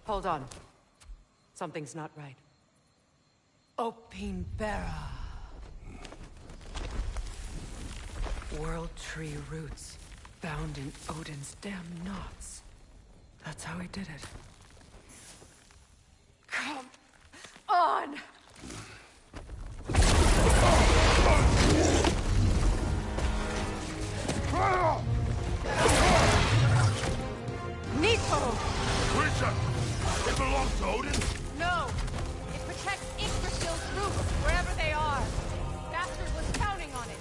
Hold on. Something's not right. Opinbera. World tree roots, bound in Odin's damn knots. That's how he did it. Come on! Nico! Prisha! It belongs to Odin? No! It protects Yggdrasil's roots, wherever they are. Bastard was counting on it.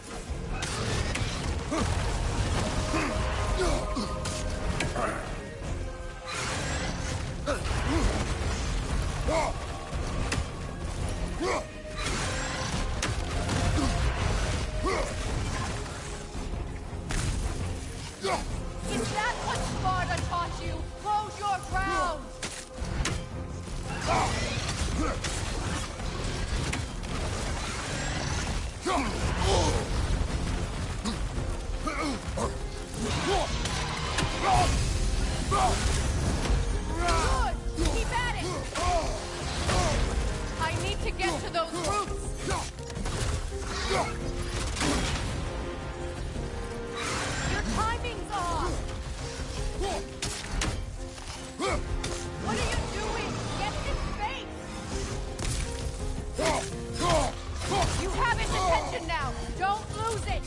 have its attention now! Don't lose it!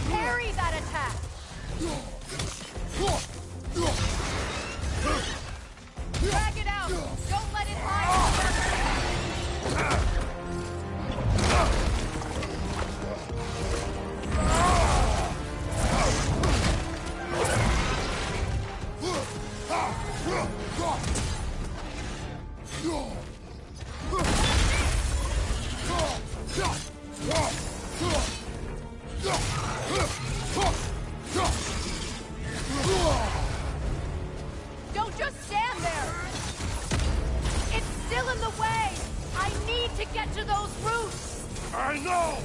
Parry that attack! Drag it out! Don't let it hide! Don't just stand there! It's still in the way! I need to get to those roots! I know!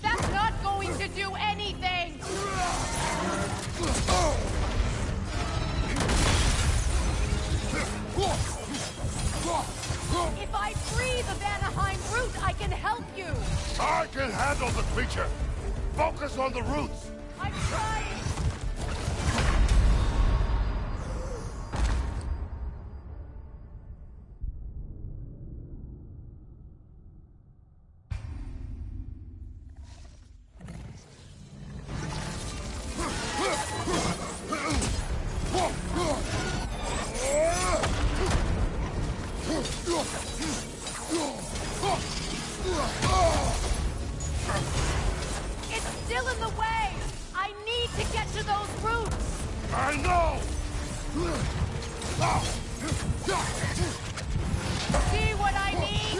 That's not going to do anything! If I free the Vanaheim root, I can help you! I can handle the creature! Focus on the roots! I'm trying! It's still in the way! I need to get to those roots! I know! See what I need?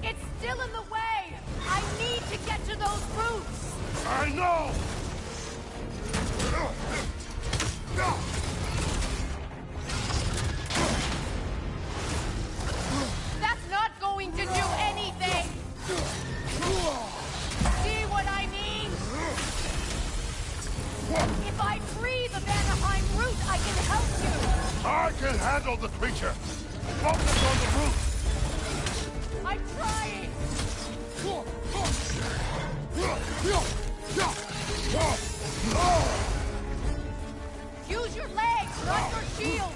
It's still in the way! I need to get to those roots! I know! That's not going to do anything! See what I mean? If I free the Vanaheim root, I can help you! I can handle the creature! Focus on the roots! I'm trying! Use your legs, not your shield!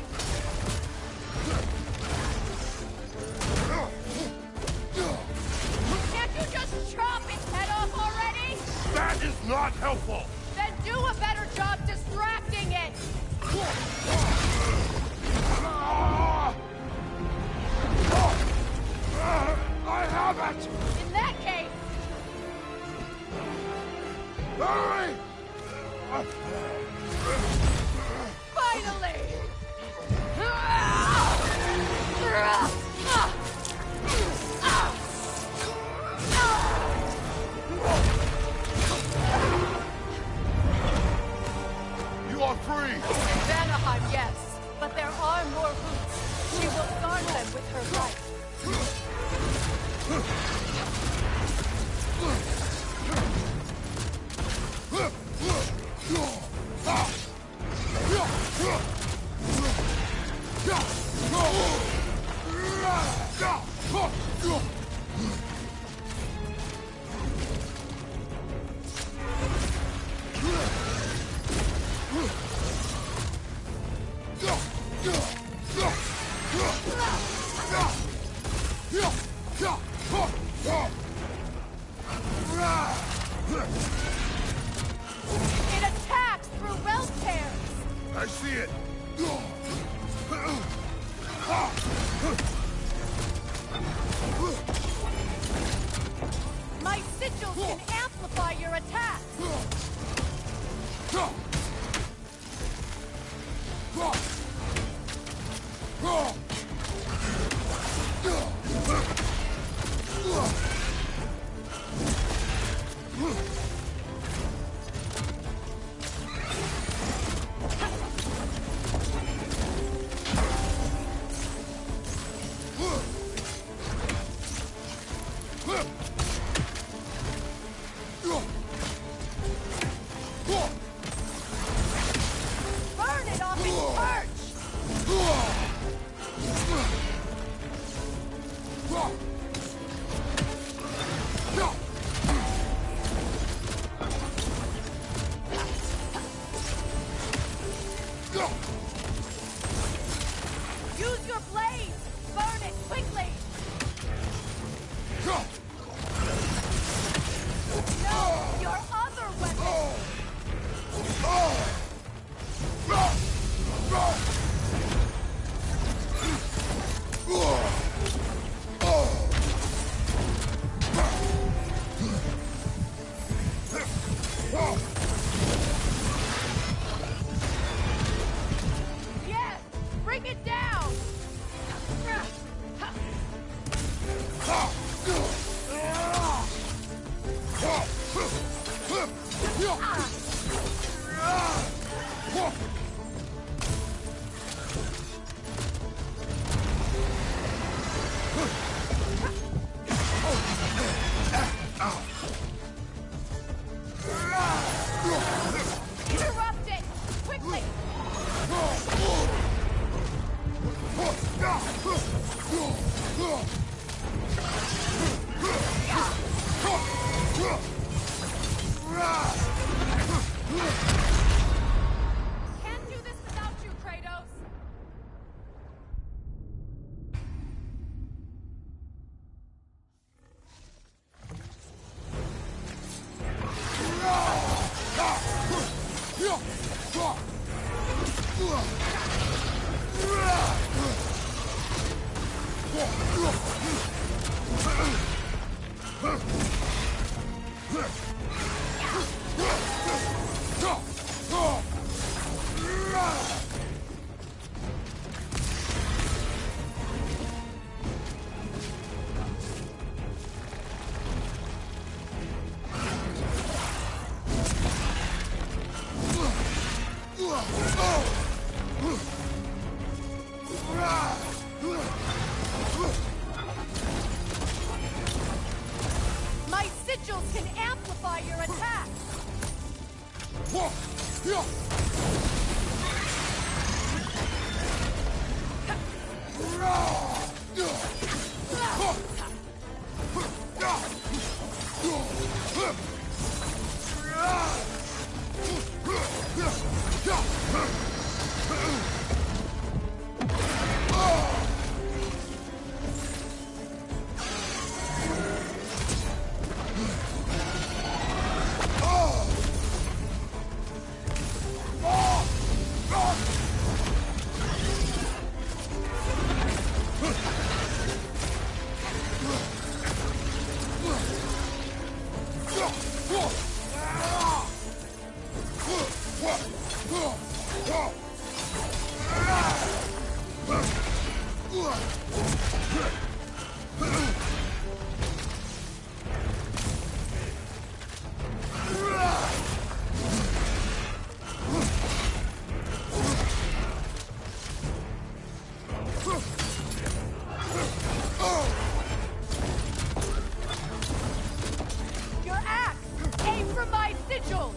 Can't you just chop its head off already? That is not helpful! Then do a better job distracting it! I have it! In that case, Hurry! finally! You are free! In Vanaheim, yes, but there are more roots. She will guard them with her life. It attacks through realm tears. I see it! My sigils can amplify your attacks. Your axe! Aim for my sigils!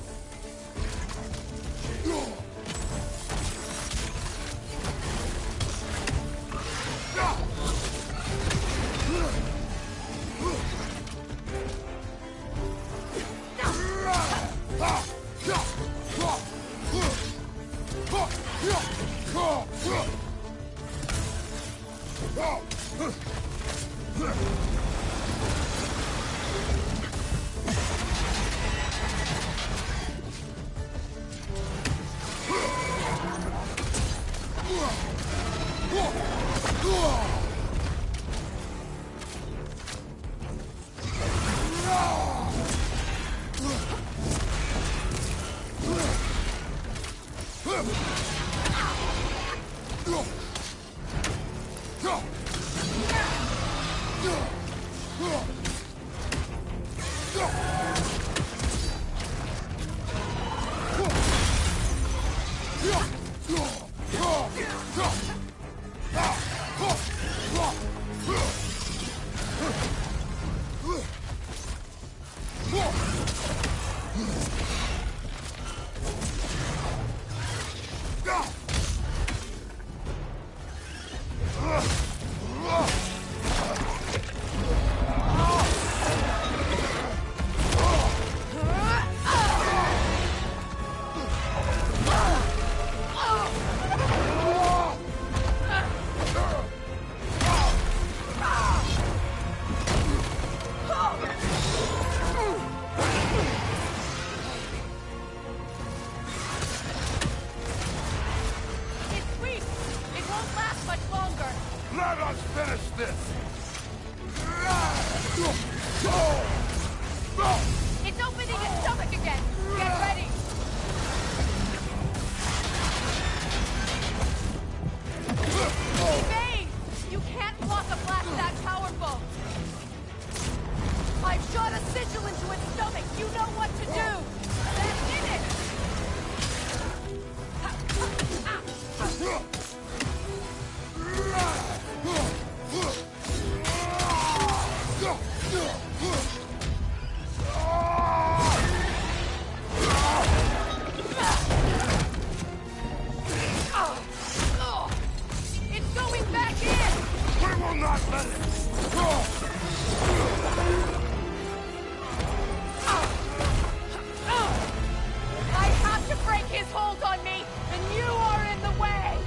Let us finish this! It's opening its stomach again! Get ready! Evade! You can't block a blast that powerful! I've shot a sigil into its stomach! You know what to do! That's in it! It's going back in! We will not let it! I have to break his hold on me, and you are in the way!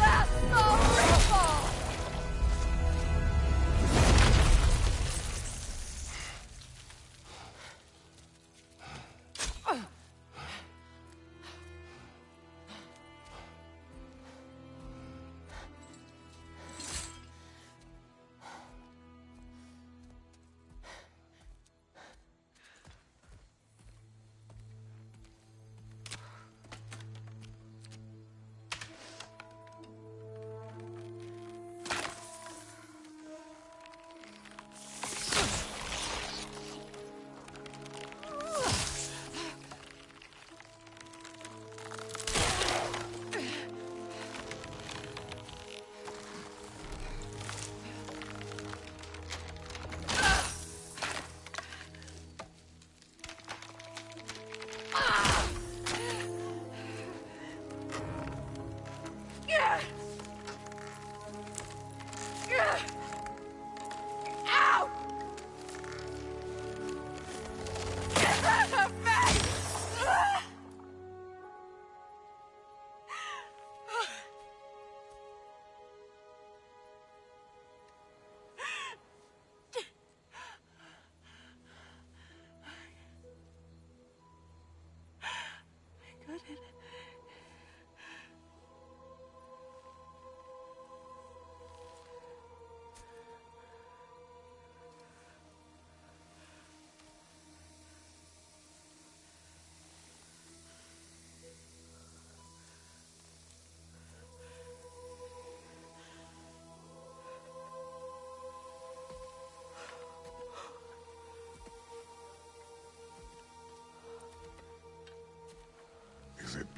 Blast the ripple!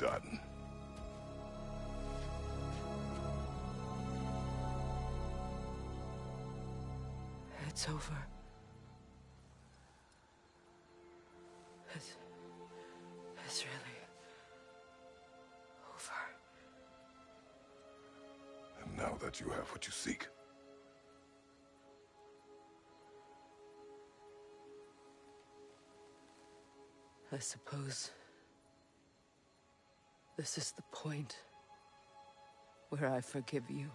forgotten. It's over. It's really over. And now that you have what you seek, I suppose this is the point where I forgive you,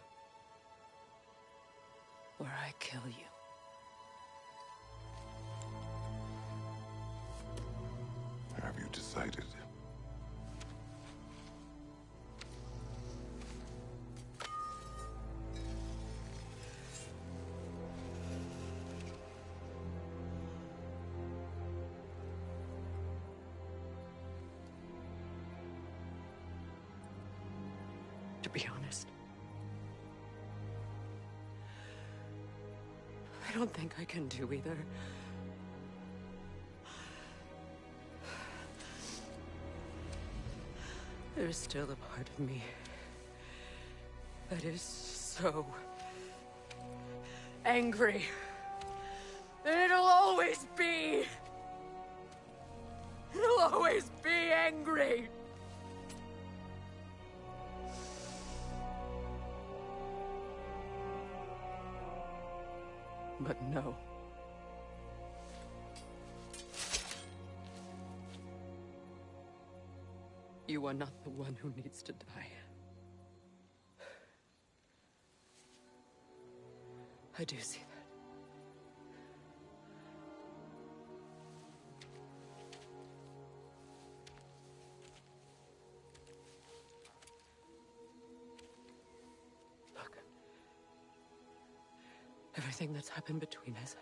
where I kill you. have you decided? To be honest, I don't think I can do either. There's still a part of me that is so angry. And it'll always be. It'll always be angry. But no. You are not the one who needs to die. I do see that. Look. Everything that's happened between us.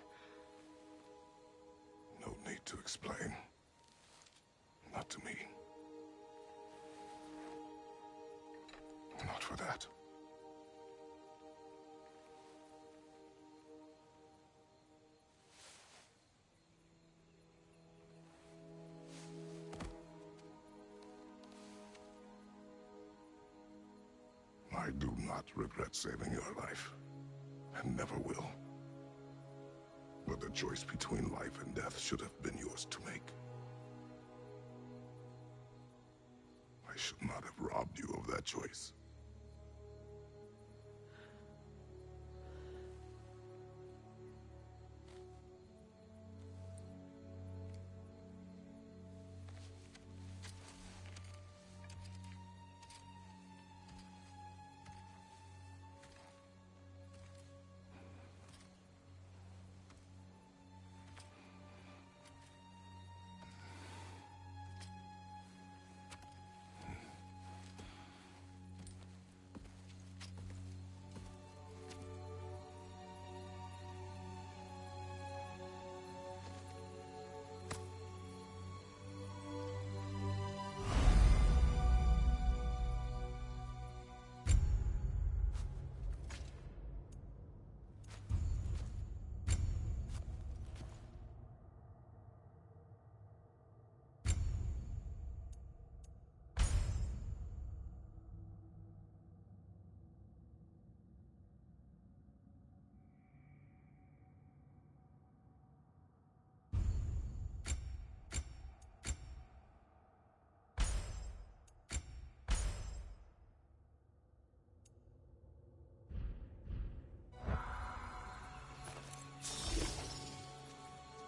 No need to explain. Not to me. Not for that. I do not regret saving your life, and never will. But the choice between life and death should have been yours to make. I should not have robbed you of that choice.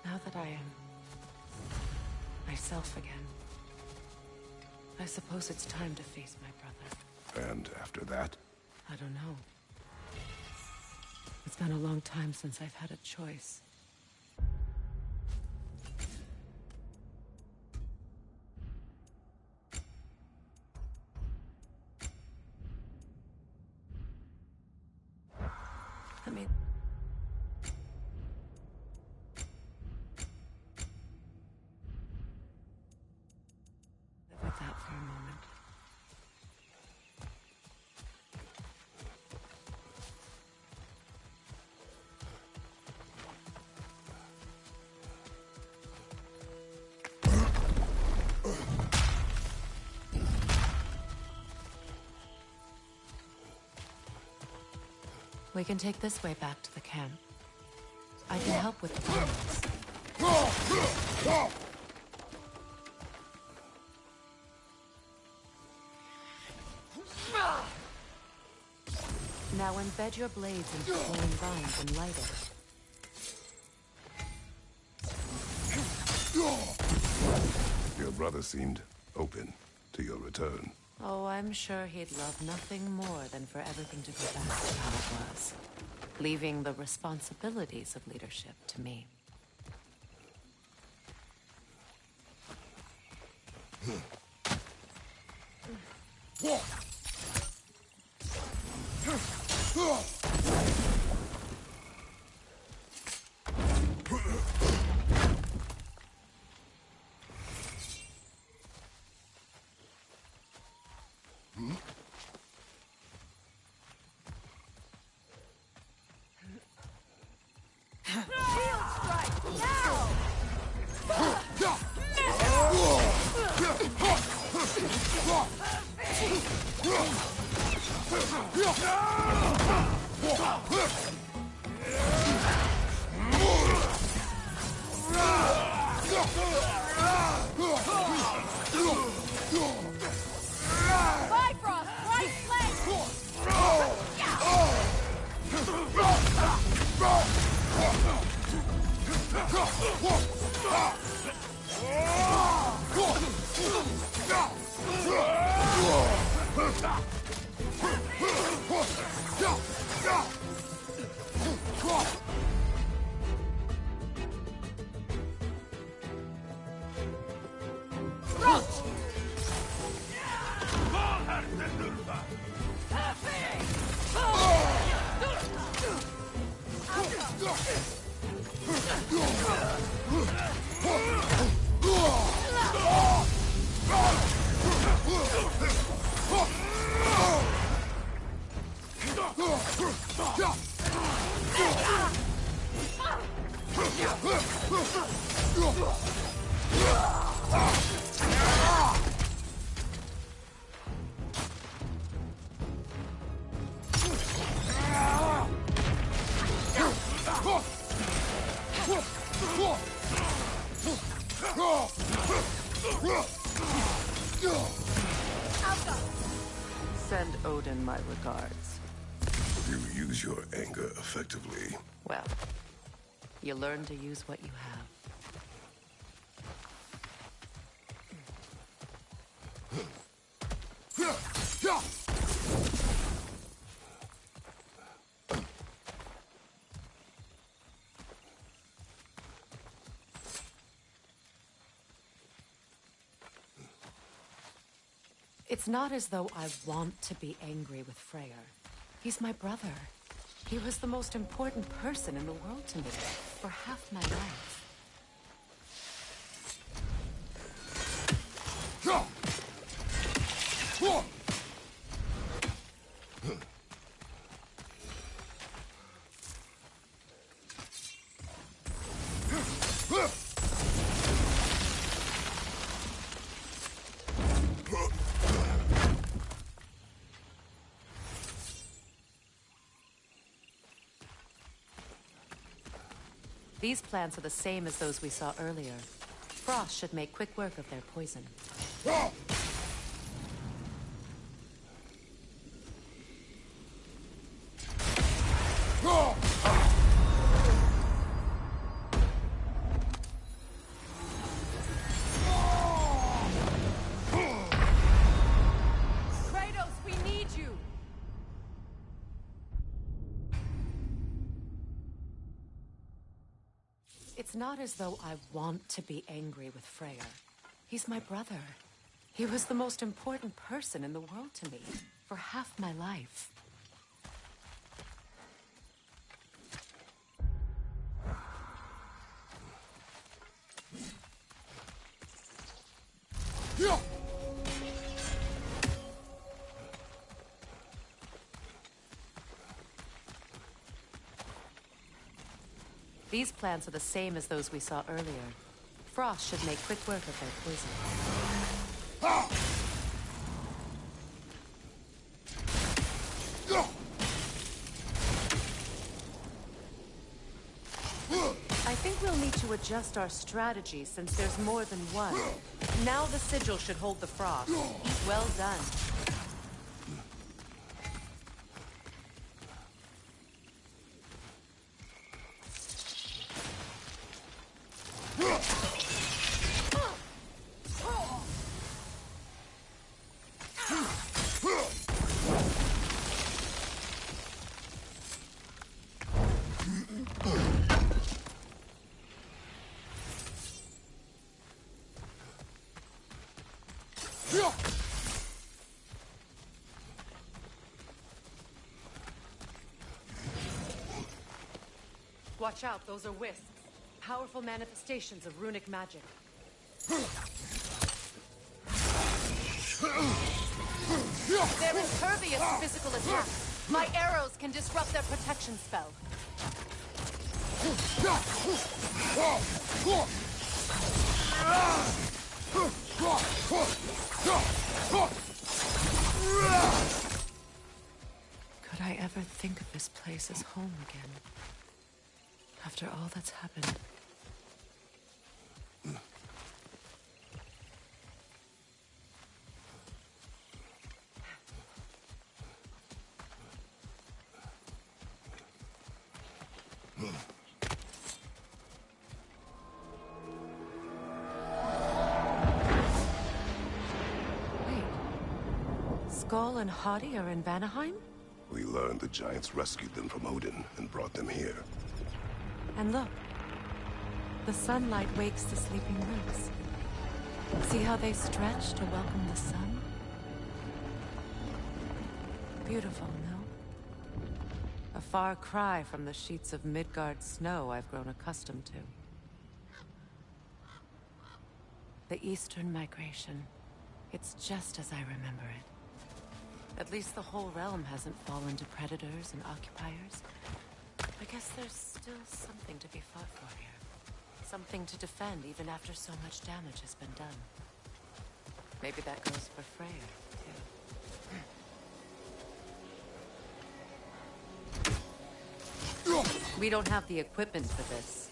Now that I am myself again, I suppose it's time to face my brother. And after that? I don't know. It's been a long time since I've had a choice. Let me... live with that for a moment. We can take this way back to the camp. I can help with the plans. Now embed your blades into glowing vines and light it. Your brother seemed open to your return. Oh, I'm sure he'd love nothing more than for everything to go back to how it was, leaving the responsibilities of leadership to me. Bifrost, right Send Odin my regards. You use your anger effectively. Well, you learn to use what you have. It's not as though I want to be angry with Freya. He's my brother. He was the most important person in the world to me for half my life. These plants are the same as those we saw earlier. Frost should make quick work of their poison. Kratos, we need you! It's not as though I want to be angry with Freya. He's my brother. He was the most important person in the world to me for half my life. These plants are the same as those we saw earlier. Frost should make quick work of their poison. think we'll need to adjust our strategy since there's more than one. Now the sigil should hold the frost. Well done. Watch out, those are wisps. Powerful manifestations of runic magic. They're impervious to physical attacks. My arrows can disrupt their protection spell. Could I ever think of this place as home again? After all that's happened. Wait. Skull and Hadi are in Vanaheim? We learned the giants rescued them from Odin and brought them here. And look. The sunlight wakes the sleeping roots. See how they stretch to welcome the sun? Beautiful, no? A far cry from the sheets of Midgard snow I've grown accustomed to. The Eastern Migration. It's just as I remember it. At least the whole realm hasn't fallen to predators and occupiers. I guess there's still something to be fought for here. Something to defend even after so much damage has been done. Maybe that goes for Freya, too. We don't have the equipment for this.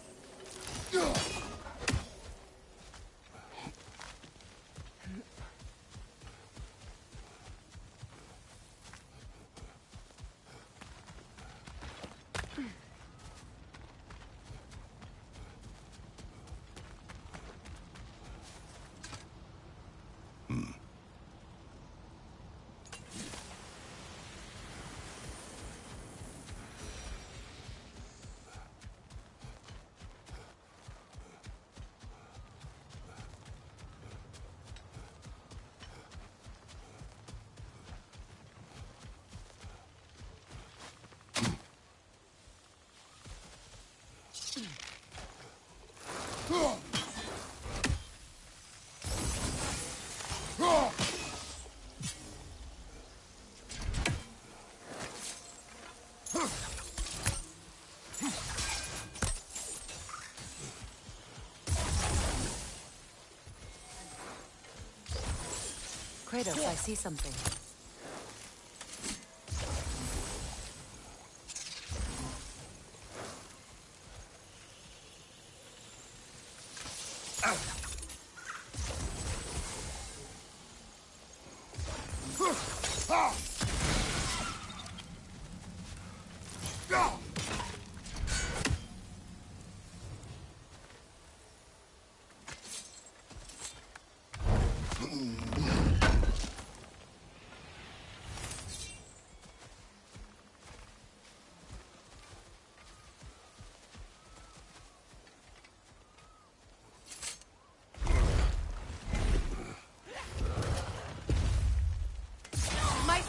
Kratos, I see something.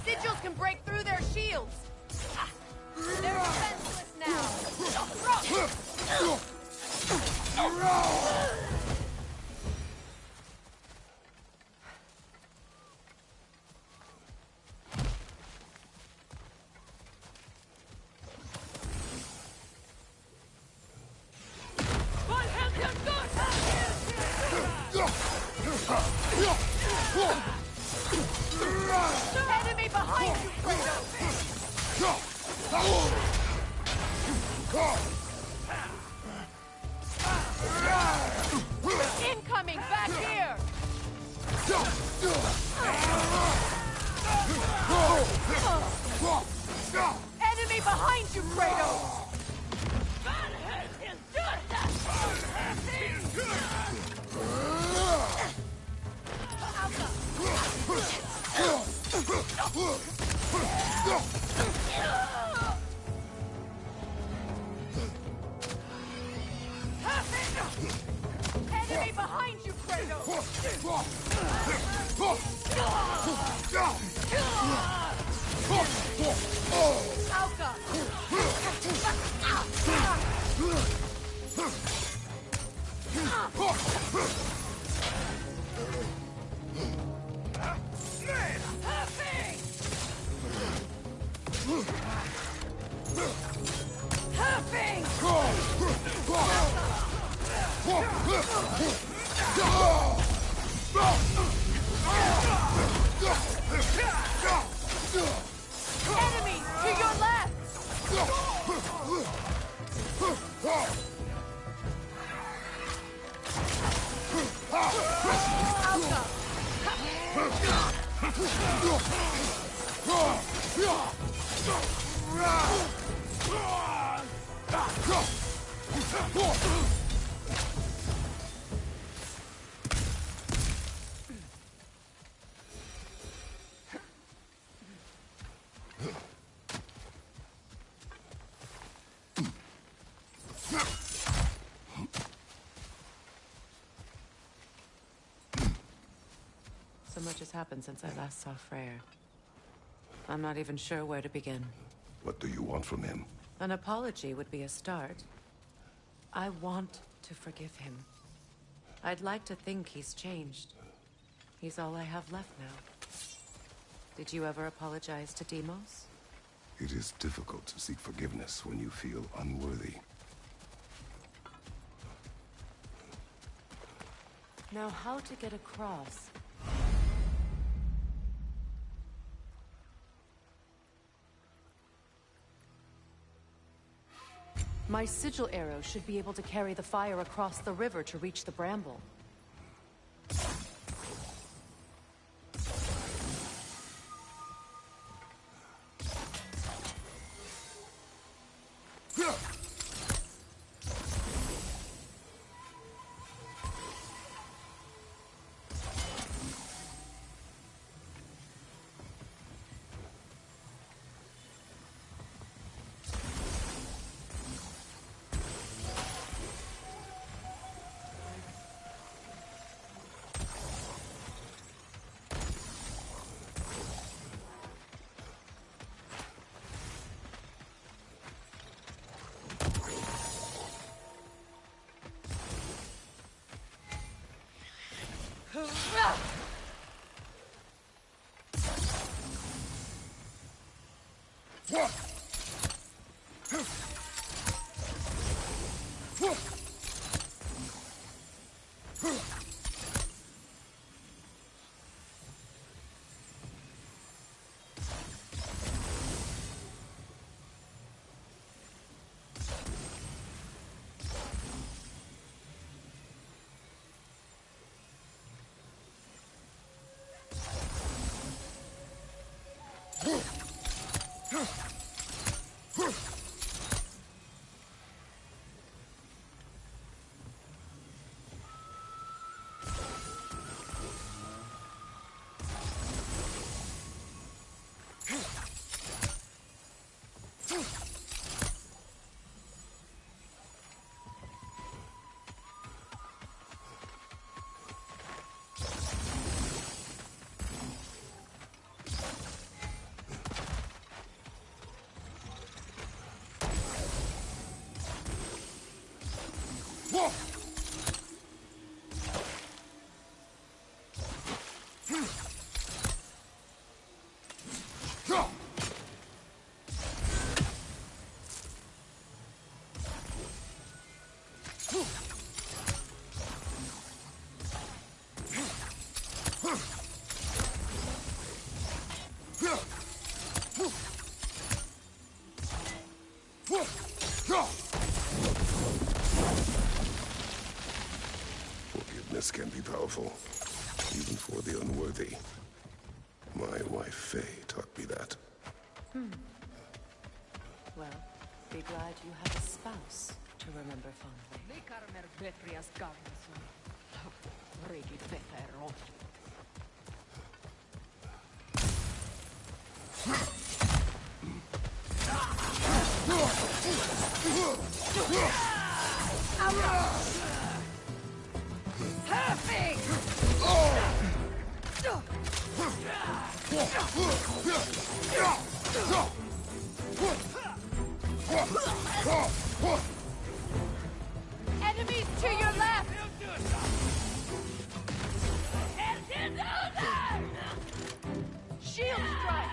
Sigils can break through their shields! They're defenseless now! Enemy behind you, Kratos! Enemy behind you, Kratos! Alka! Enemy to your left! So much has happened since I last saw Freya. I'm not even sure where to begin. What do you want from him? An apology would be a start. I want to forgive him. I'd like to think he's changed. He's all I have left now. Did you ever apologize to Deimos? It is difficult to seek forgiveness when you feel unworthy. Now, how to get across? My sigil arrow should be able to carry the fire across the river to reach the bramble. Forgiveness can be powerful, even for the unworthy. My wife, Faye, taught me that. Well, be glad you have a spouse to remember fondly. Enemies to your left! Shield strike!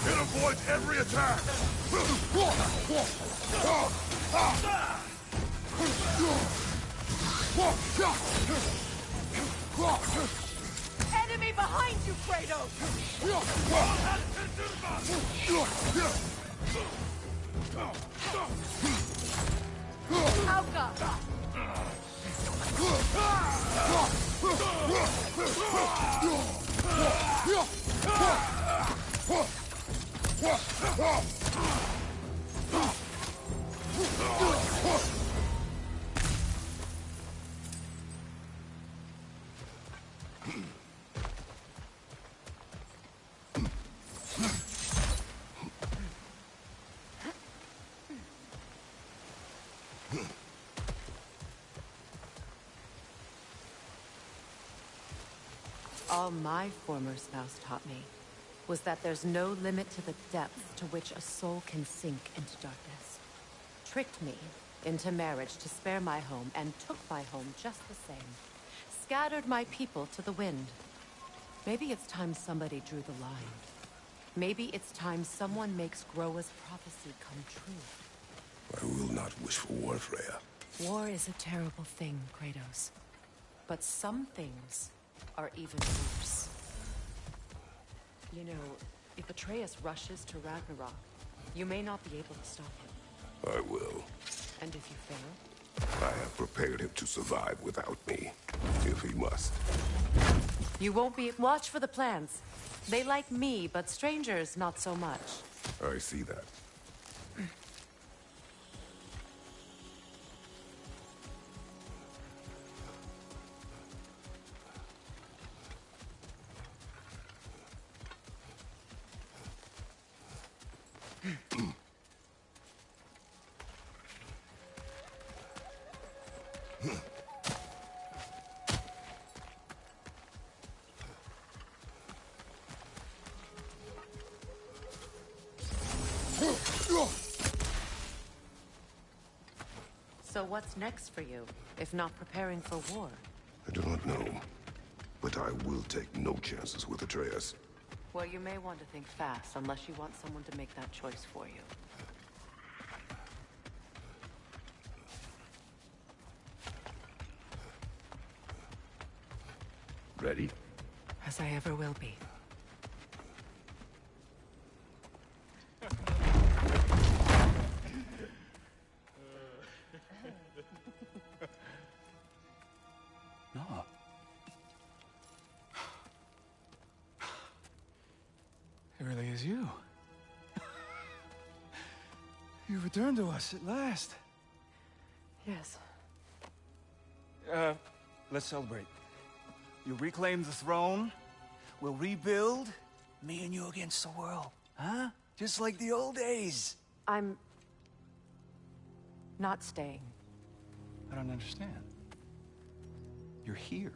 It avoids every attack! Enemy behind you, Kratos! Alka! All my former spouse taught me was that there's no limit to the depth to which a soul can sink into darkness. Tricked me into marriage to spare my home and took my home just the same. Scattered my people to the wind. Maybe it's time somebody drew the line. Maybe it's time someone makes Groa's prophecy come true. I will not wish for war, Freya. War is a terrible thing, Kratos. But some things are even worse. You know, if Atreus rushes to Ragnarok, you may not be able to stop him. I will. And if you fail? I have prepared him to survive without me, if he must. You won't be... Watch for the plans. They like me, but strangers not so much. I see that. So what's next for you, if not preparing for war? I do not know, but I will take no chances with Atreus. Well, you may want to think fast, unless you want someone to make that choice for you. Ready? As I ever will be. No. It really is you. You returned to us at last. Yes. Let's celebrate. You reclaim the throne. We'll rebuild. Me and you against the world. Huh? Just like the old days. I'm... not staying. I don't understand. You're here.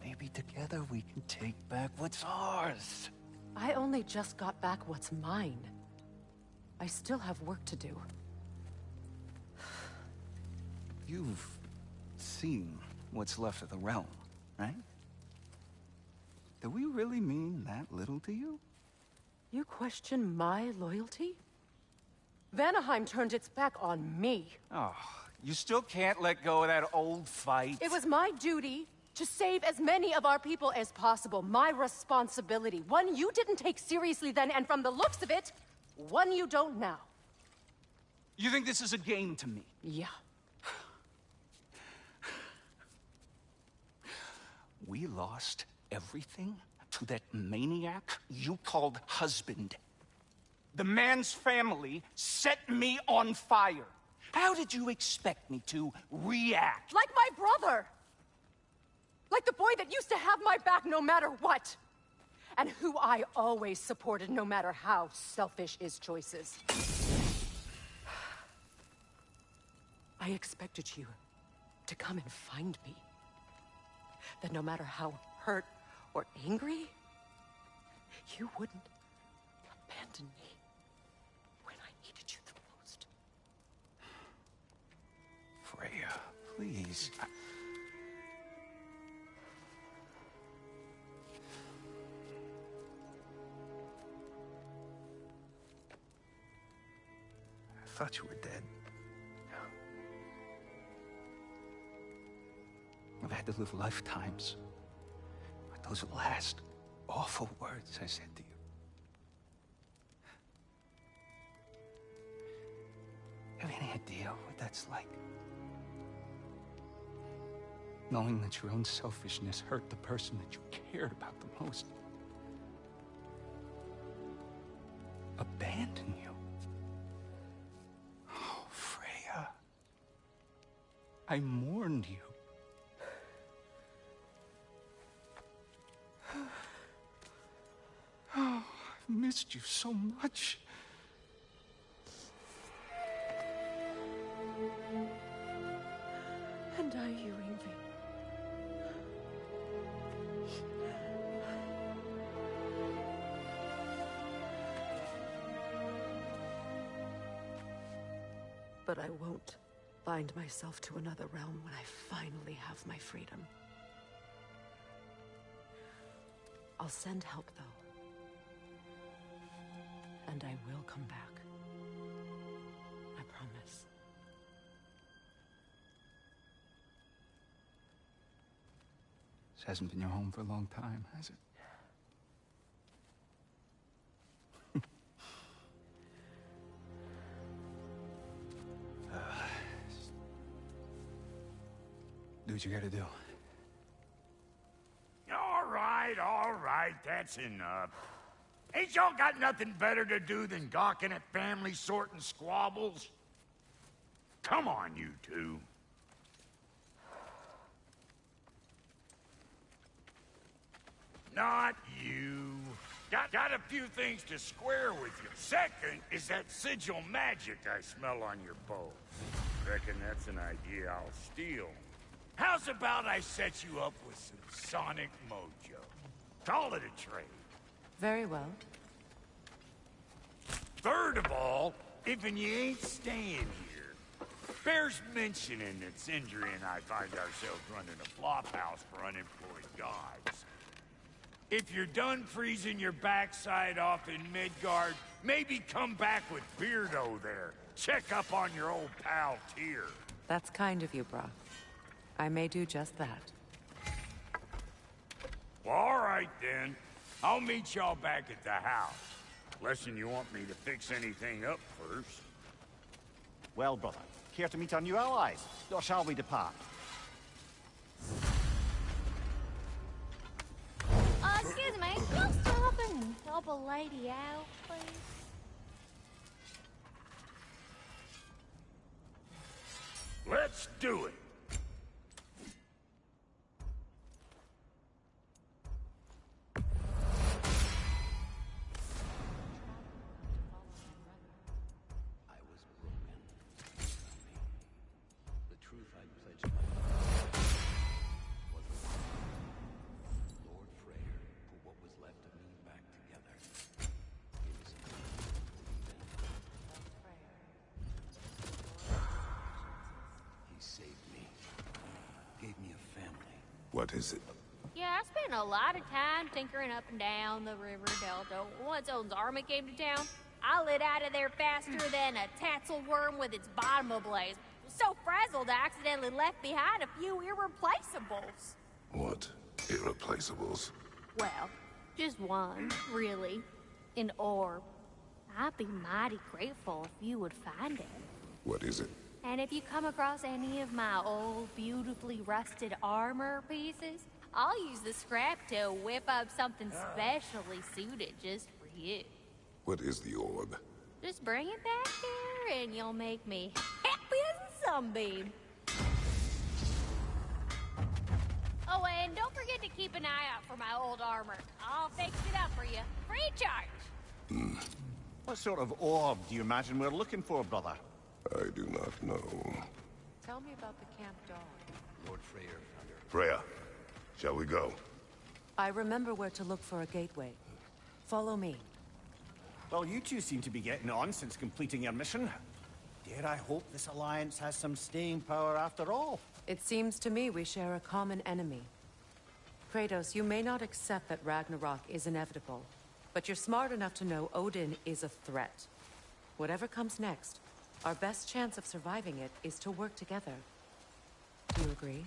Maybe together we can take back what's ours. I only just got back what's mine. I still have work to do. You've seen what's left of the realm, right? Do we really mean that little to you? You question my loyalty? Vanaheim turned its back on me. Oh, you still can't let go of that old fight? It was my duty to save as many of our people as possible. My responsibility. One you didn't take seriously then, and from the looks of it, one you don't now. You think this is a game to me? Yeah. We lost everything to that maniac you called husband. The man's family set me on fire. How did you expect me to react? Like my brother! Like the boy that used to have my back no matter what! And who I always supported no matter how selfish his choices. I expected you to come and find me. That no matter how hurt or angry, you wouldn't abandon me when I needed you the most. Freya, please. I thought you were dead. I've had to live lifetimes with those last awful words I said to you. Have any idea what that's like? Knowing that your own selfishness hurt the person that you cared about the most. Abandon you. Oh, Freya. I mourned you. Oh, I've missed you so much. And are you, Ingrid? But I won't bind myself to another realm when I finally have my freedom. I'll send help, though. And I will come back. I promise. This hasn't been your home for a long time, has it? Do what you gotta do. All right, that's enough. Ain't y'all got nothing better to do than gawking at family sorting squabbles? Come on, you two. Not you. Got a few things to square with you. Second is that sigil magic I smell on your bow. Reckon that's an idea I'll steal. How's about I set you up with some sonic mojo? Call it a trade. Very well. Third of all, if you ain't staying here, bears mentioning that Sindri and I find ourselves running a flop house for unemployed gods. If you're done freezing your backside off in Midgard, maybe come back with Beardo there. Check up on your old pal Tyr. That's kind of you, Brock. I may do just that. Well, all right then. I'll meet y'all back at the house. Unless you want me to fix anything up first. Well, brother, care to meet our new allies? Or shall we depart? Excuse me, can you stop and help a lady out, please? Let's do it. What is it? Yeah, I spent a lot of time tinkering up and down the river delta. Once Odin's army came to town, I lit out of there faster than a tassel worm with its bottom ablaze. So frazzled, I accidentally left behind a few irreplaceables. What? Irreplaceables? Well, just one, really. An orb. I'd be mighty grateful if you would find it. What is it? And if you come across any of my old, beautifully rusted armor pieces, I'll use the scrap to whip up something specially suited just for you. What is the orb? Just bring it back here and you'll make me happy as sunbeam. Oh, and don't forget to keep an eye out for my old armor. I'll fix it up for you. Free charge. What sort of orb do you imagine we're looking for, brother? I do not know. Tell me about the camp dog. Lord Freya. Freya, shall we go? I remember where to look for a gateway. Follow me. Well, you two seem to be getting on since completing your mission. Dare I hope this alliance has some staying power after all? It seems to me we share a common enemy. Kratos, you may not accept that Ragnarok is inevitable, but you're smart enough to know Odin is a threat. Whatever comes next, our best chance of surviving it is to work together. Do you agree?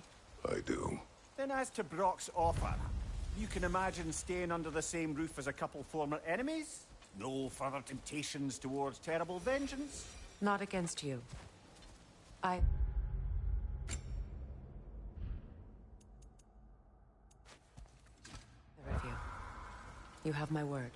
I do. Then as to Brock's offer, you can imagine staying under the same roof as a couple former enemies? No further temptations towards terrible vengeance? Not against you. The review. You have my word.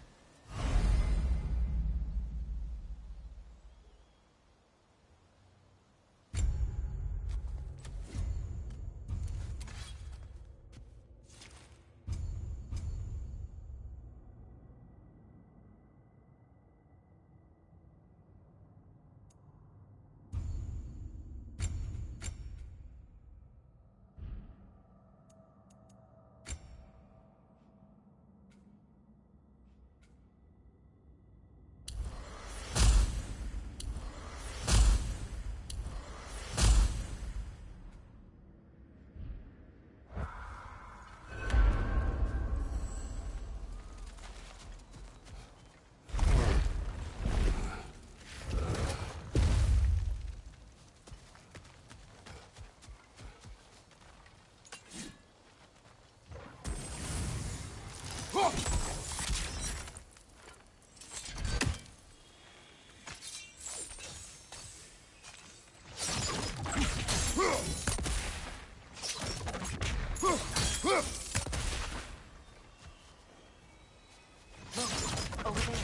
Over there.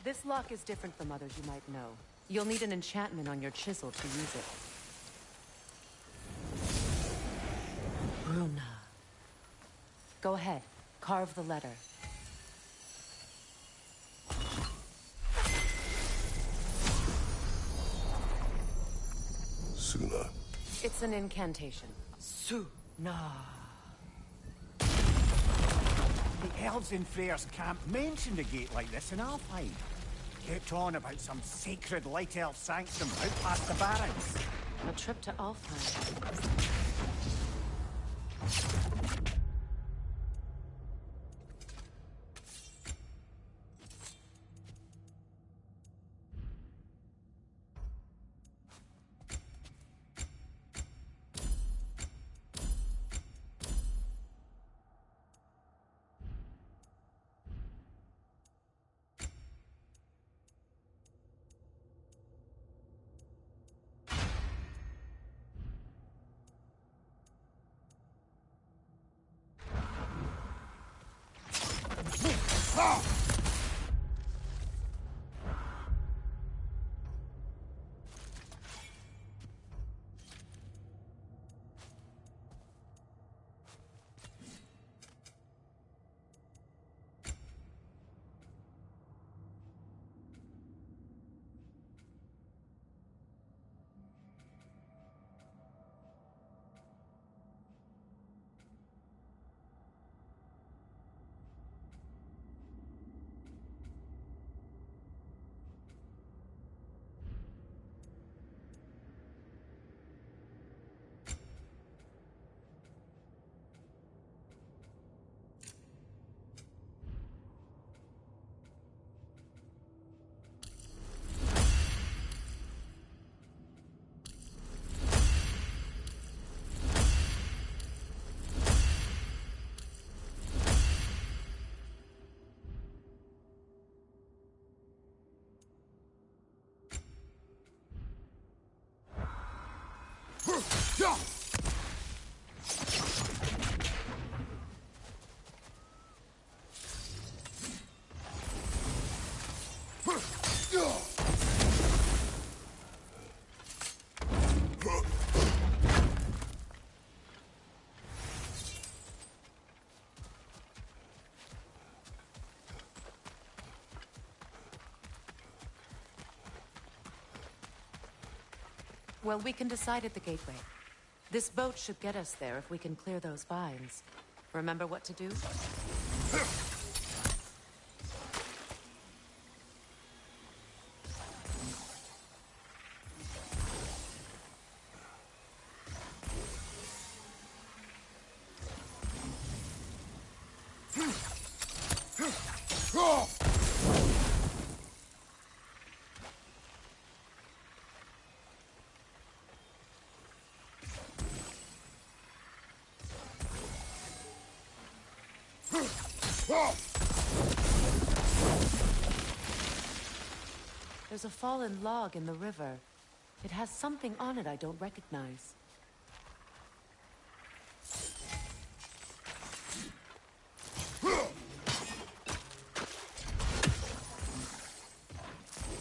This lock is different from others you might know. You'll need an enchantment on your chisel to use it. Runa. Go ahead. Carve the letter. Suna. It's an incantation. Suna. The elves in Freya's camp mentioned a gate like this in Alfheim. Kept on about some sacred light elf sanctum out past the barracks. A trip to Alfheim. Well, we can decide at the gateway. This boat should get us there if we can clear those vines. Remember what to do? There's a fallen log in the river. It has something on it I don't recognize.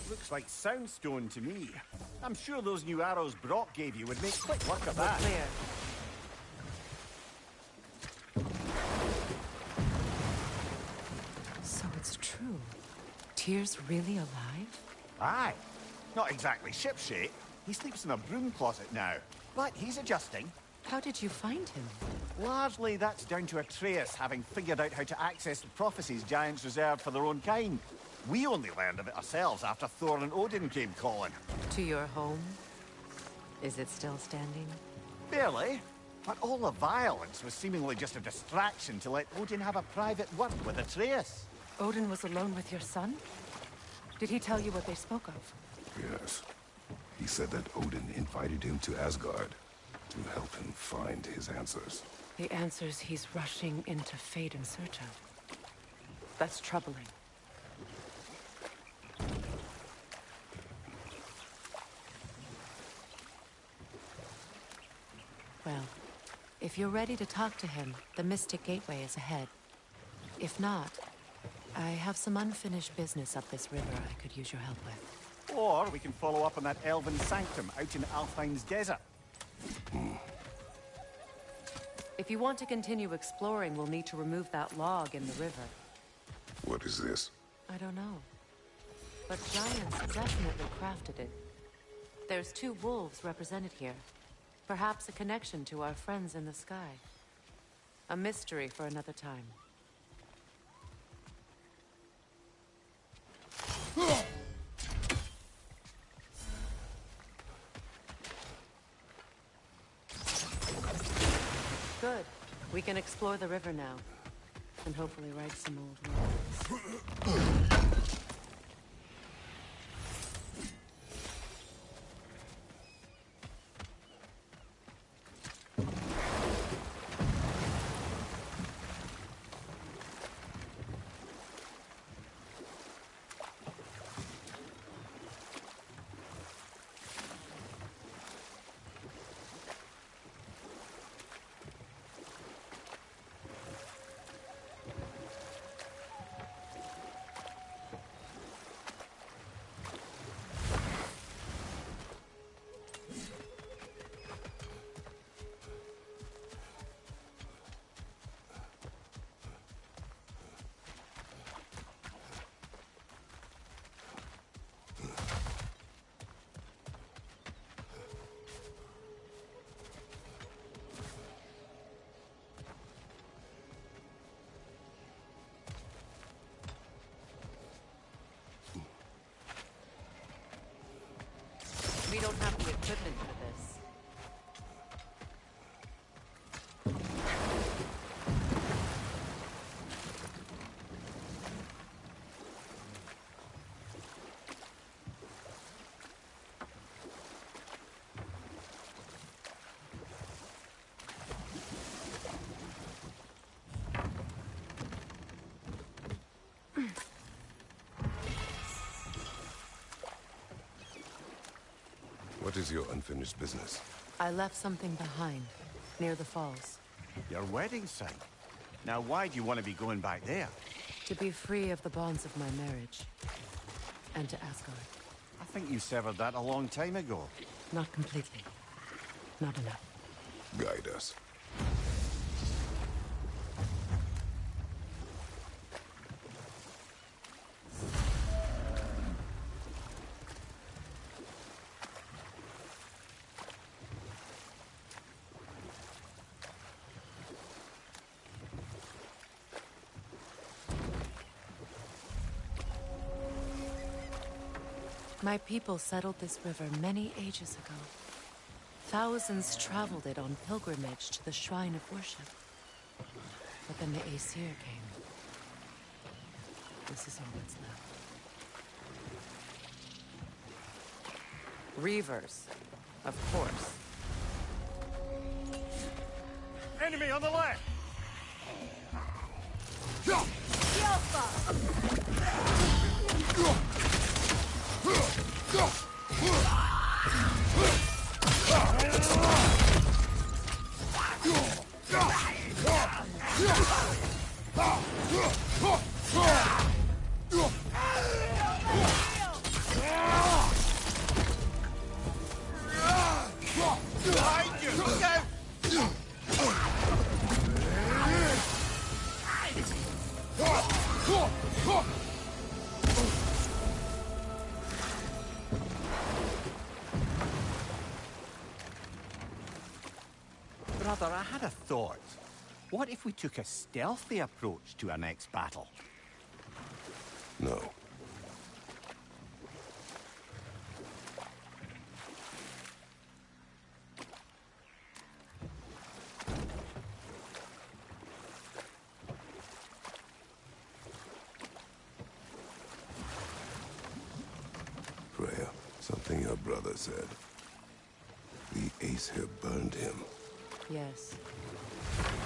Looks like soundstone to me. I'm sure those new arrows Brock gave you would make quick work of We're that. clear. So it's true. Tyr's really alive? Aye. Not exactly shipshape. He sleeps in a broom closet now. But he's adjusting. How did you find him? Largely, that's down to Atreus having figured out how to access the prophecies giants reserved for their own kind. We only learned of it ourselves after Thor and Odin came calling. To your home? Is it still standing? Barely. But all the violence was seemingly just a distraction to let Odin have a private word with Atreus. Odin was alone with your son? Did he tell you what they spoke of? Yes. He said that Odin invited him to Asgard to help him find his answers. The answers he's rushing into fate in search of. That's troubling. Well, if you're ready to talk to him, the Mystic Gateway is ahead. If not, I have some unfinished business up this river I could use your help with. Or we can follow up on that elven sanctum out in Alfheim's desert. If you want to continue exploring, we'll need to remove that log in the river. What is this? I don't know. But giants definitely crafted it. There's 2 wolves represented here. Perhaps a connection to our friends in the sky. A mystery for another time. Good. We can explore the river now. And hopefully right some old rumors. We don't have the equipment for this. What is your unfinished business? I left something behind, near the falls. Your wedding site. Now, why do you want to be going back there? To be free of the bonds of my marriage. And to Asgard. I think you severed that a long time ago. Not completely. Not enough. Guide us. My people settled this river many ages ago. Thousands traveled it on pilgrimage to the shrine of worship. But then the Aesir came. This is all that's left. Reavers, of course. Enemy on the left! Brother, I had a thought. What if we took a stealthy approach to our next battle? No. Freya, something your brother said. The Aesir burned him. Yes.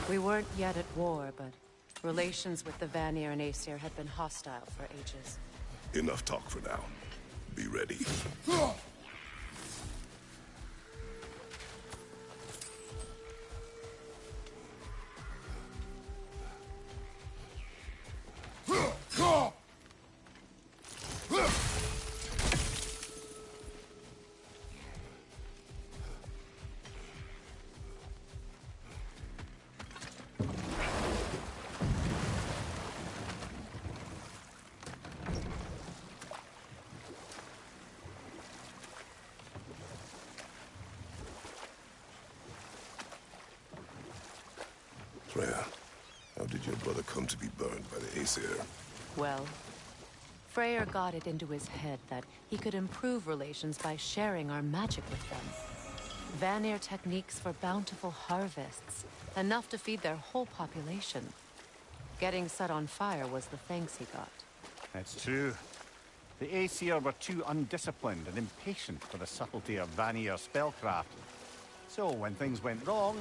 We weren't yet at war, but relations with the Vanir and Aesir had been hostile for ages. Enough talk for now. Be ready. Freya, how did your brother come to be burned by the Aesir? Well, Freyr got it into his head that he could improve relations by sharing our magic with them. Vanir techniques for bountiful harvests, enough to feed their whole population. Getting set on fire was the thanks he got. It's true. The Aesir were too undisciplined and impatient for the subtlety of Vanir spellcraft. So when things went wrong,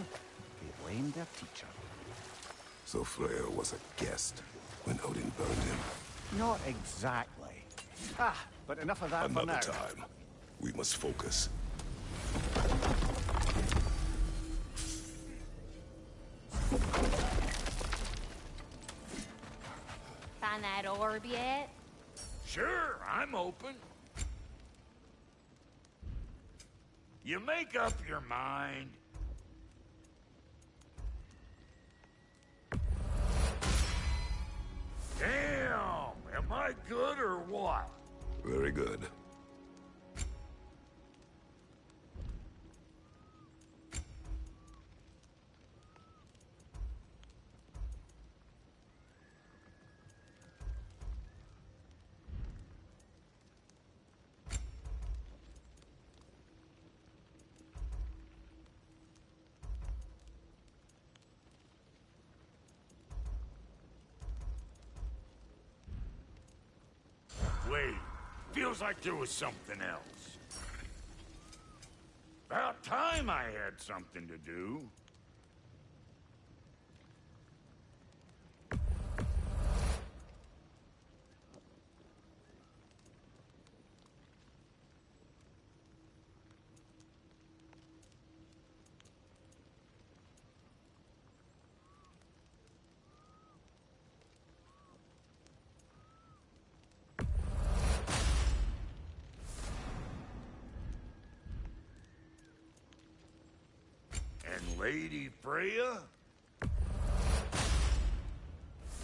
they blamed their teacher. So Freya was a guest when Odin burned him. Not exactly. But enough of that for now. Another time. We must focus. Find that orb yet? Sure, I'm open. You make up your mind. Damn! Am I good or what? Very good. Wait, feels like there was something else. About time I had something to do. And Lady Freya?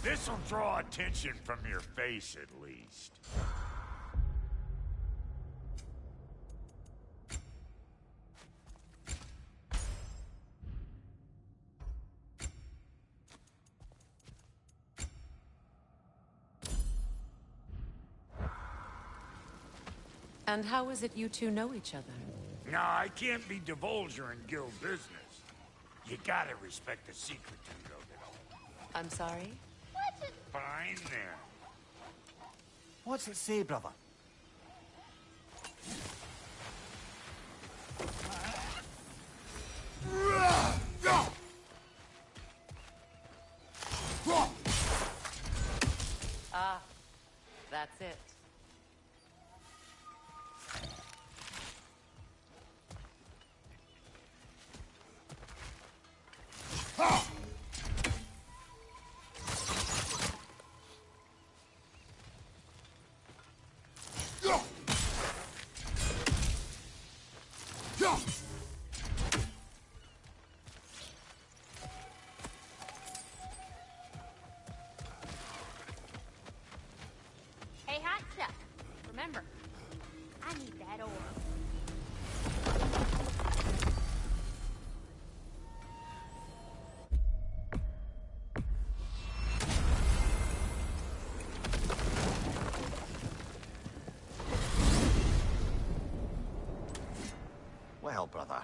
This'll draw attention from your face, at least. And how is it you two know each other? No, I can't be divulger in guild business. You gotta respect the secret to it. I'm sorry? Fine then. What's it say, brother? Ah, that's it. Hey, hot stuff. Remember, I need that orb. Well, brother,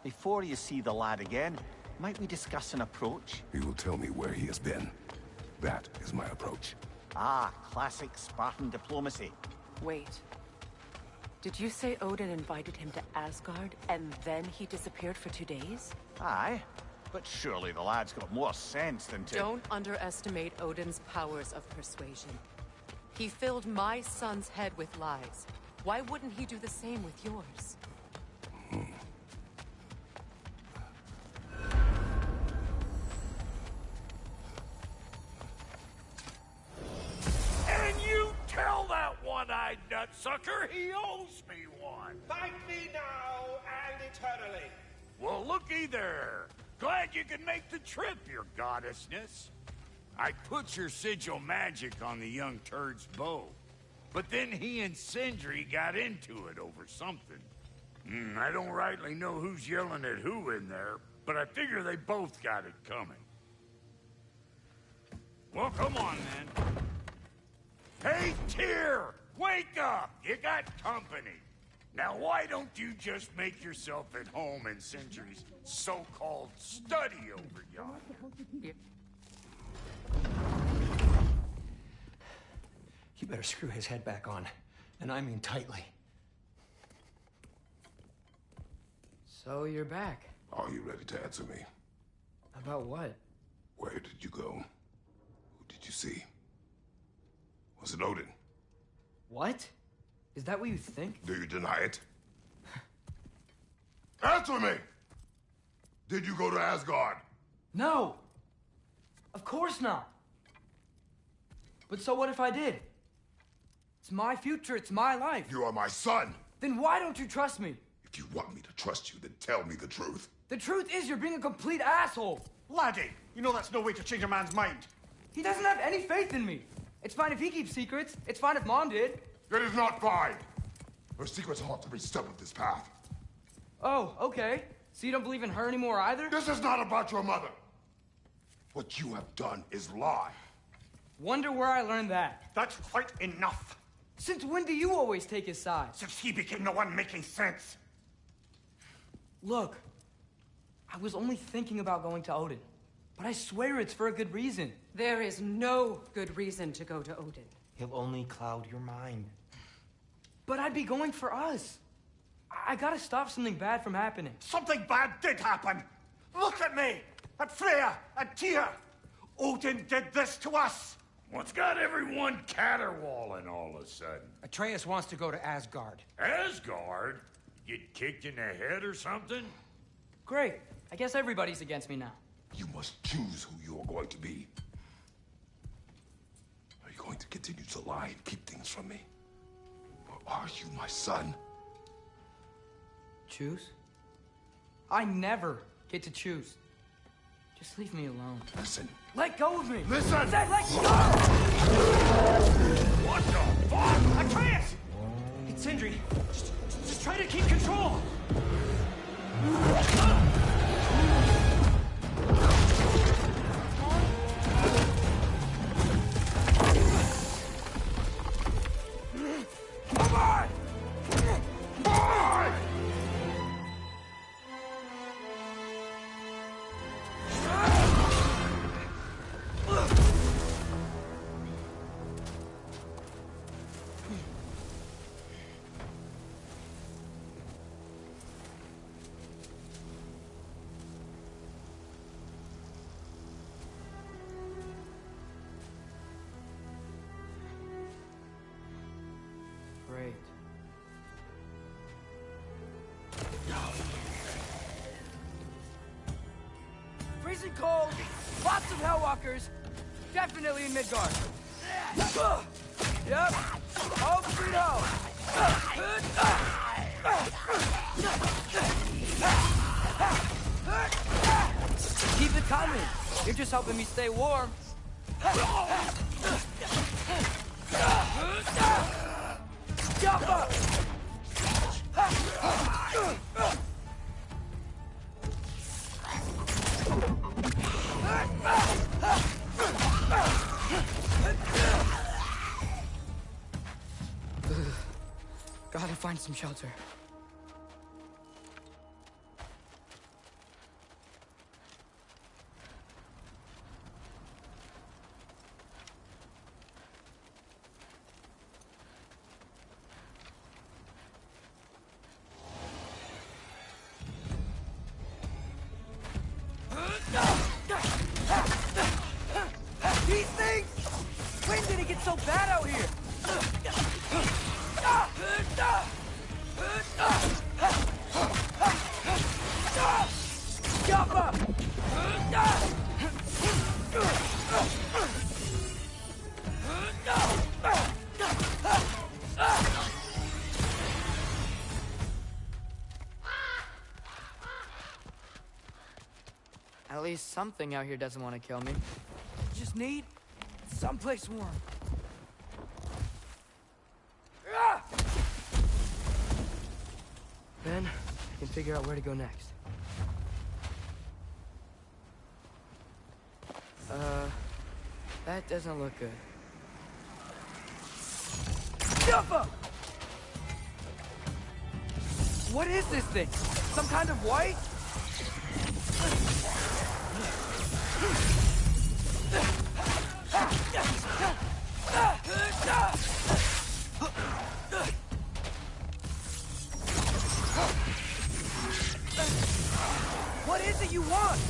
before you see the lad again, might we discuss an approach? He will tell me where he has been. That is my approach. Ah, classic Spartan diplomacy. Wait. Did you say Odin invited him to Asgard, and then he disappeared for 2 days? Aye, but surely the lad's got more sense than to... Don't underestimate Odin's powers of persuasion. He filled my son's head with lies. Why wouldn't he do the same with yours? And you tell that one-eyed nutsucker he owes me one. Thank me now and eternally. Well, looky there. Glad you can make the trip, your goddessness. I put your sigil magic on the young turd's bow. But then he and Sindri got into it over something. I don't rightly know who's yelling at who in there, but I figure they both got it coming. Well, come on, then. Hey, Tyr! Wake up! You got company. Now, why don't you just make yourself at home in Sindri's so-called study over yonder? You better screw his head back on, and I mean tightly. So you're back. Are you ready to answer me? About what? Where did you go? Who did you see? Was it Odin? What? Is that what you think? Do you deny it? Answer me! Did you go to Asgard? No! Of course not! But so what if I did? It's my future, it's my life. You are my son! Then why don't you trust me? If you want me to trust you, then tell me the truth. The truth is you're being a complete asshole! Laddie, you know that's no way to change a man's mind. He doesn't have any faith in me. It's fine if he keeps secrets. It's fine if Mom did. It is not fine! Her secrets ought to be step of this path. Oh, okay. So you don't believe in her anymore either? This is not about your mother! What you have done is lie. Wonder where I learned that. That's quite enough. Since when do you always take his side? Since he became the one making sense. Look, I was only thinking about going to Odin. But I swear it's for a good reason. There is no good reason to go to Odin. He'll only cloud your mind. But I'd be going for us. I gotta stop something bad from happening. Something bad did happen. Look at me, at Freya, at Tyr. Odin did this to us. What's got everyone caterwauling all of a sudden? Atreus wants to go to Asgard. Asgard? Get kicked in the head or something? Great. I guess everybody's against me now. You must choose who you are going to be. Are you going to continue to lie and keep things from me? Or are you my son? Choose? I never get to choose. Just leave me alone. Listen. Let go of me! Listen! I said let go! What the fuck? Atreus! It's Sindri. Just try to keep control! Come on! Lots of Hellwalkers. Definitely in Midgard. Yep. Home sweet home. Keep it coming. You're just helping me stay warm. Jump up! Gotta find some shelter. These things! When did it get so bad out here? Jump up! At least something out here doesn't want to kill me. Just need someplace warm. Then I can figure out where to go next. That doesn't look good. Jump up! What is this thing? Some kind of white? What is it you want?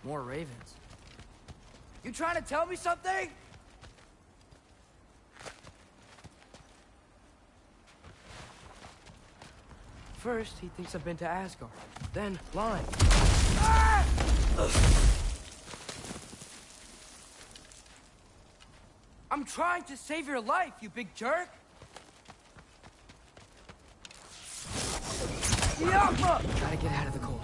More ravens. You trying to tell me something? First, he thinks I've been to Asgard. Then, lying. Ah! I'm trying to save your life, you big jerk! Yappa! Gotta get out of the cold.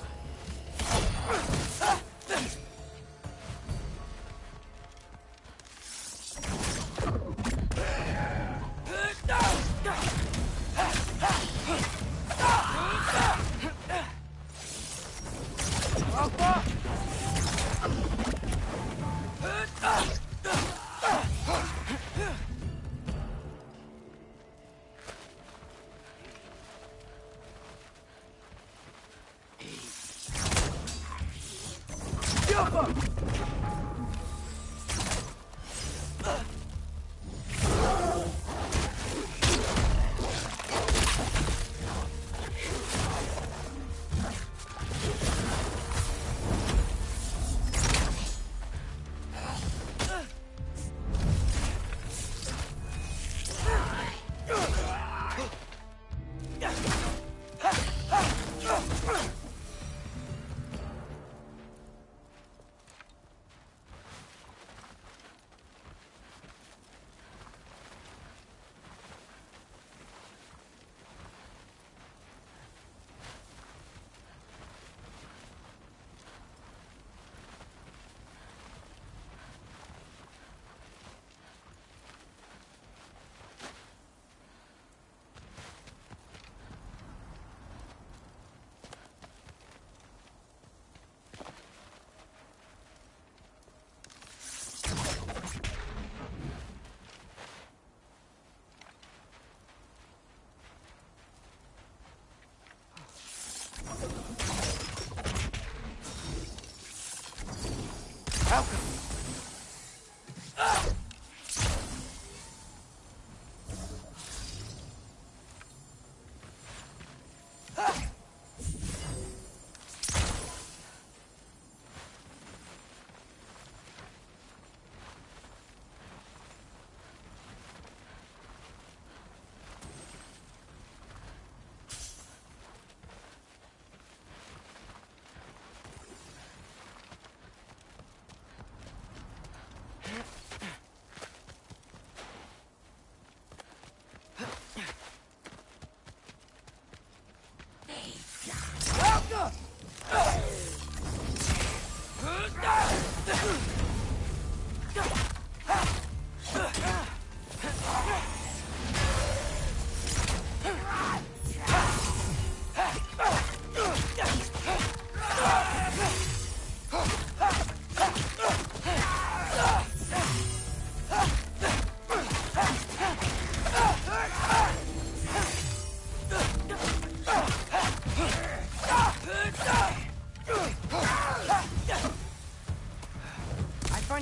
Valkyrie!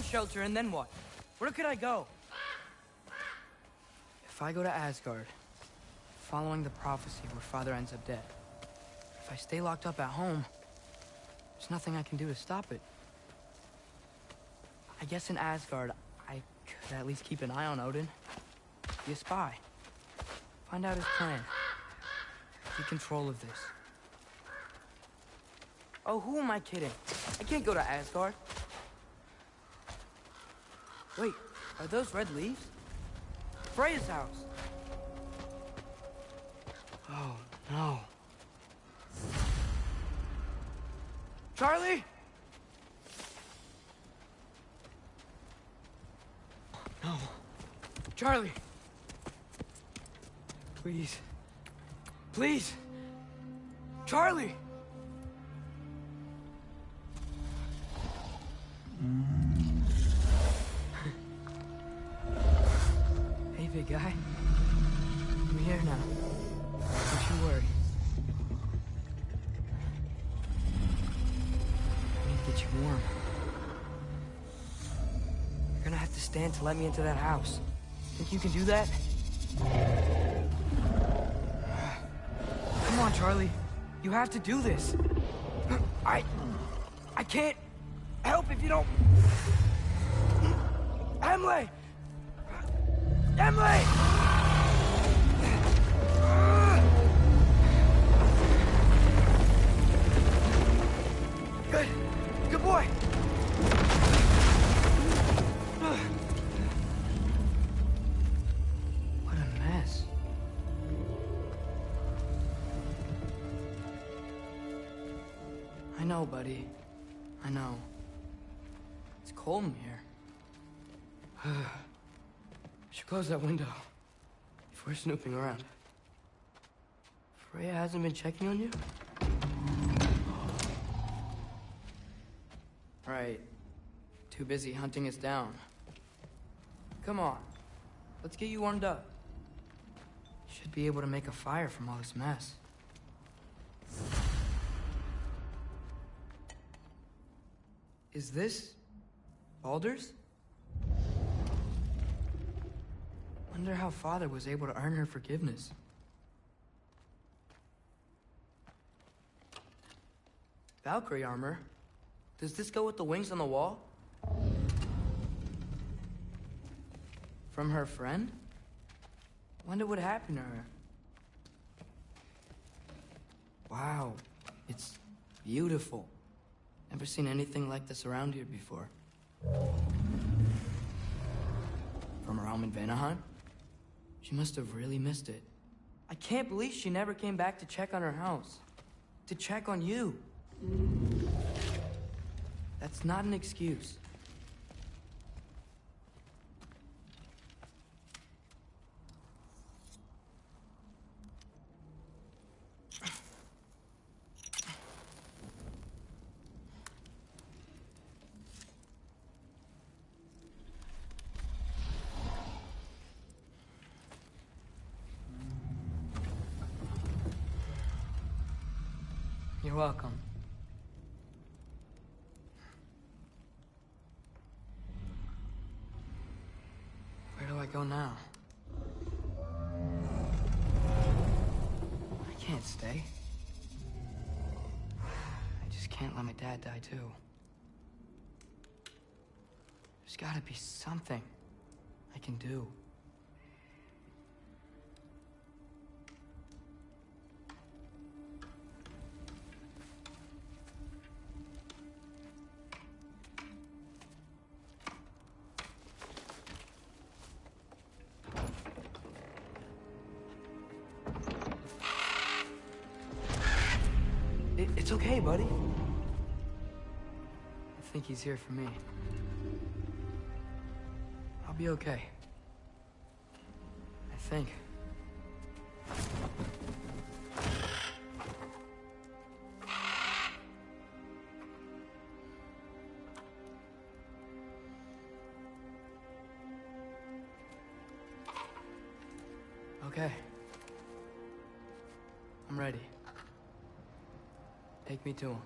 Shelter, and then what? Where could I go? If I go to Asgard, following the prophecy where Father ends up dead, if I stay locked up at home, there's nothing I can do to stop it. I guess in Asgard, I could at least keep an eye on Odin. Be a spy. Find out his plan. Take control of this. Oh, who am I kidding? I can't go to Asgard. Wait, are those red leaves? Freya's house! Oh, no. Charlie? No. Charlie! Please. Please! Charlie! Big guy, I'm here now. Don't you worry. I need to get you warm. You're gonna have to stand to let me into that house. Think you can do that? Come on, Charlie. You have to do this. I can't help if you don't... Emily! Emily! Good. Good boy. What a mess. I know, buddy. I know. It's cold in here. Should close that window before snooping around. Freya hasn't been checking on you? Right. Too busy hunting us down. Come on. Let's get you warmed up. Should be able to make a fire from all this mess. Is this Baldur's? Wonder how Father was able to earn her forgiveness. Valkyrie armor? Does this go with the wings on the wall? From her friend? Wonder what happened to her. Wow, it's beautiful. Never seen anything like this around here before. From her home in Vanaheim? She must have really missed it. I can't believe she never came back to check on her house. To check on you. That's not an excuse. You're welcome. go now? I can't stay. I just can't let my dad die too. There's gotta be something I can do. It's okay, buddy. I think he's here for me. I'll be okay. I think. Okay. I'm ready. Take me to him.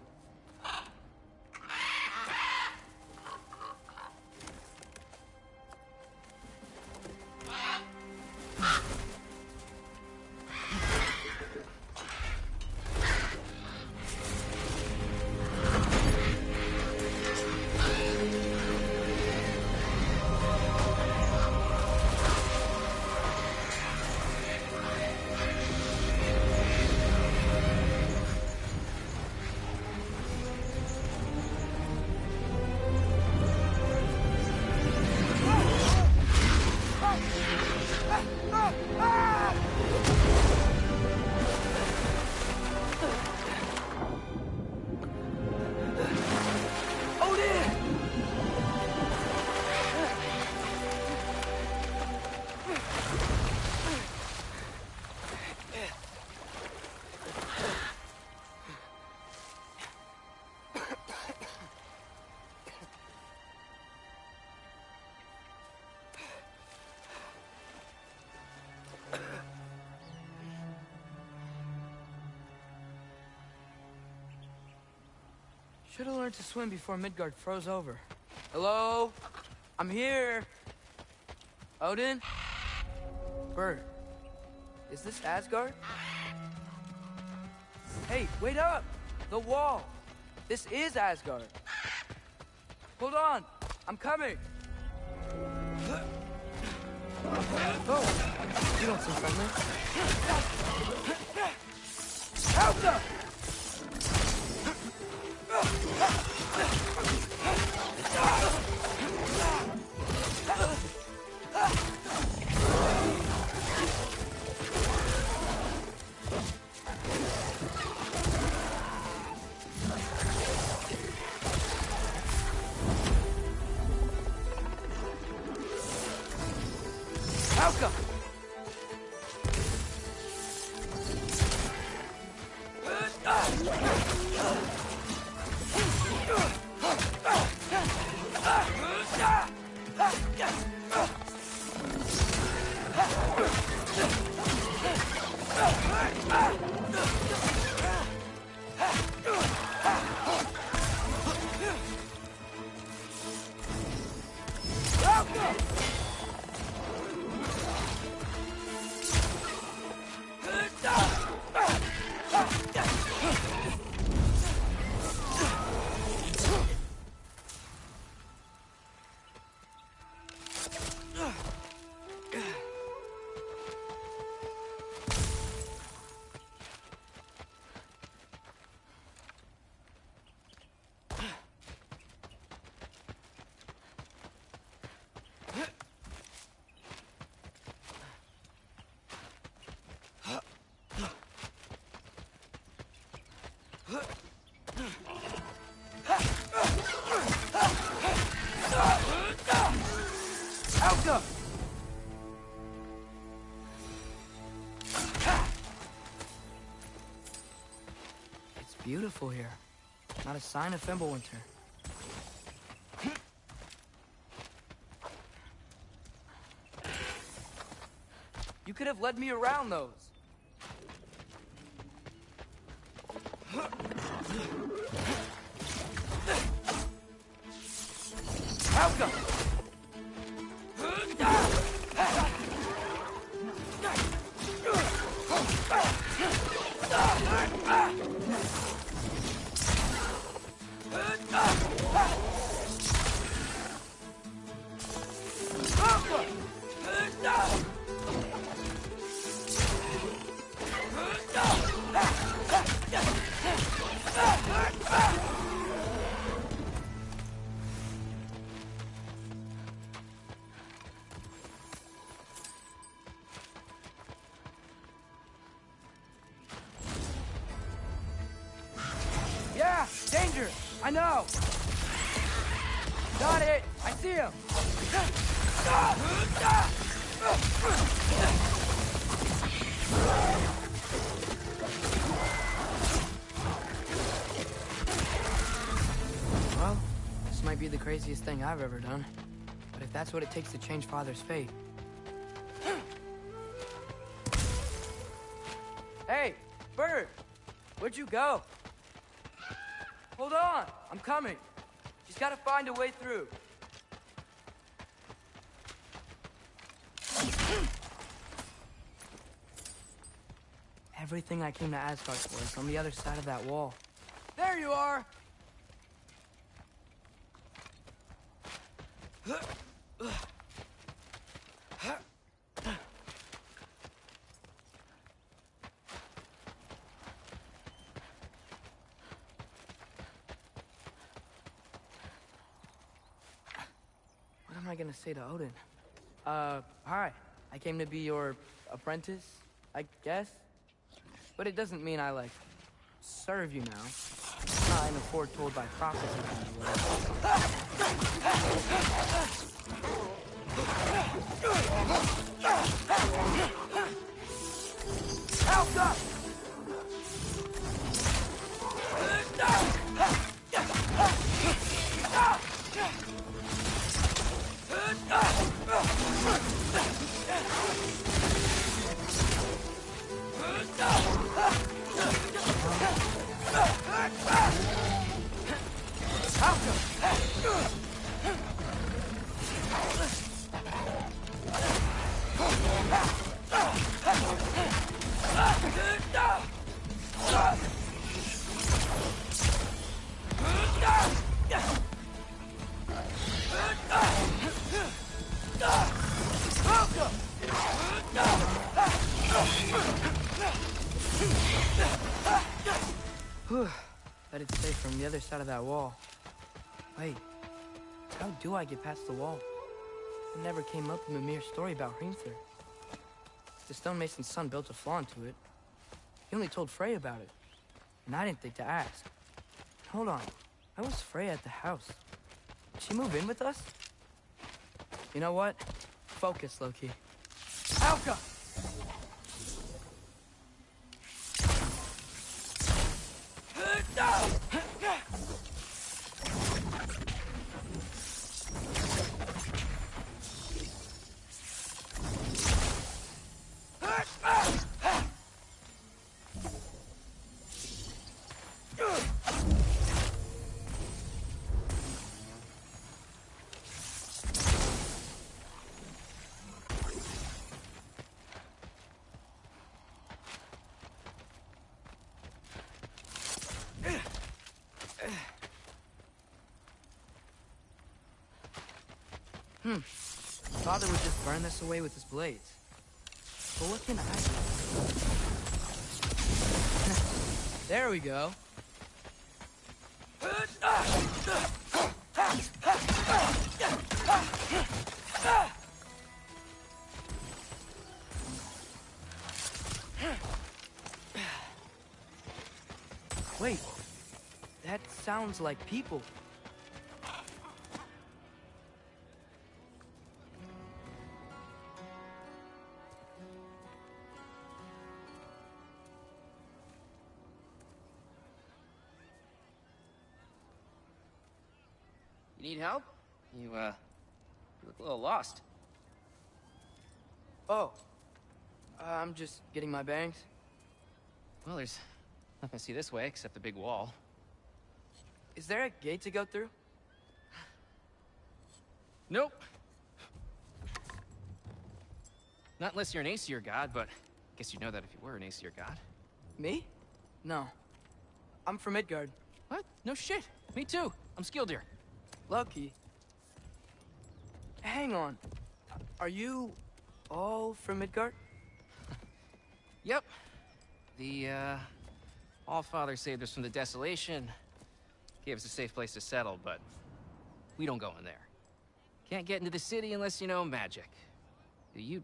Should have learned to swim before Midgard froze over. Hello? I'm here. Odin? Bird. Is this Asgard? Hey, wait up! The wall! This is Asgard. Hold on! I'm coming! Oh, you don't seem friendly. Help! Malcolm! It's beautiful here. Not a sign of Fimbulwinter. You could have led me around those. Malcolm! danger! I know! Got it! I see him! Well, this might be the craziest thing I've ever done. But if that's what it takes to change Father's fate... Hey, Bird! Where'd you go? Hold on! I'm coming! Just gotta find a way through. Everything I came to Asgard for is on the other side of that wall. There you are! What am I gonna say to Odin? Hi. I came to be your apprentice, I guess? But it doesn't mean I, like, serve you now. I'm a foretold by prophecy kind of way. Help up! Bet it's safe from the other side of that wall. Wait, how do I get past the wall? It never came up in Mimir's story about Hrimthur. The stonemason's son built a flaw into it. He only told Freya about it, and I didn't think to ask. Hold on, how was Freya at the house? Did she move in with us? You know what? Focus, Loki. Alka! Father would just burn this away with his blades. But what can I do? There we go. Wait, that sounds like people. You need help? You look a little lost. Oh, I'm just getting my bearings. Well, there's nothing to see this way except the big wall. Is there a gate to go through? Nope. Not unless you're an Aesir god, but I guess you'd know that if you were an Aesir god. Me? No. I'm from Midgard. What? No shit. Me too. I'm Skildir. Loki. Hang on. Are you all from Midgard? Yep. The, Allfather saved us from the desolation. Gave us a safe place to settle, but we don't go in there. Can't get into the city unless you know magic. You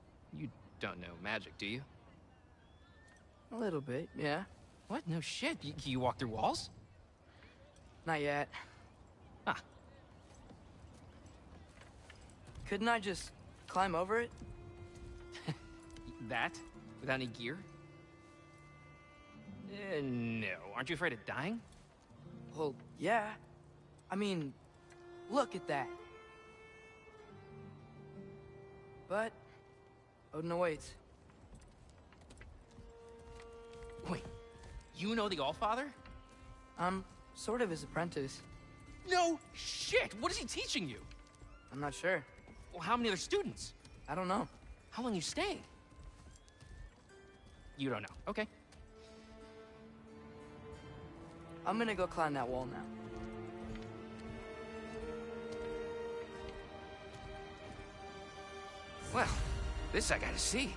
don't know magic, do you? A little bit, yeah. What? No shit. You walk through walls? Not yet. Huh. Couldn't I just climb over it? That? Without any gear? No. Aren't you afraid of dying? Well, yeah. I mean, look at that. But Odin awaits. Wait, you know the Allfather? I'm sort of his apprentice. No shit! What is he teaching you? I'm not sure. Well, how many other students? I don't know. How long you staying? You don't know. Okay. I'm gonna go climb that wall now. Well, this I gotta see.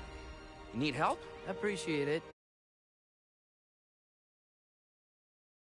You need help? Appreciate it.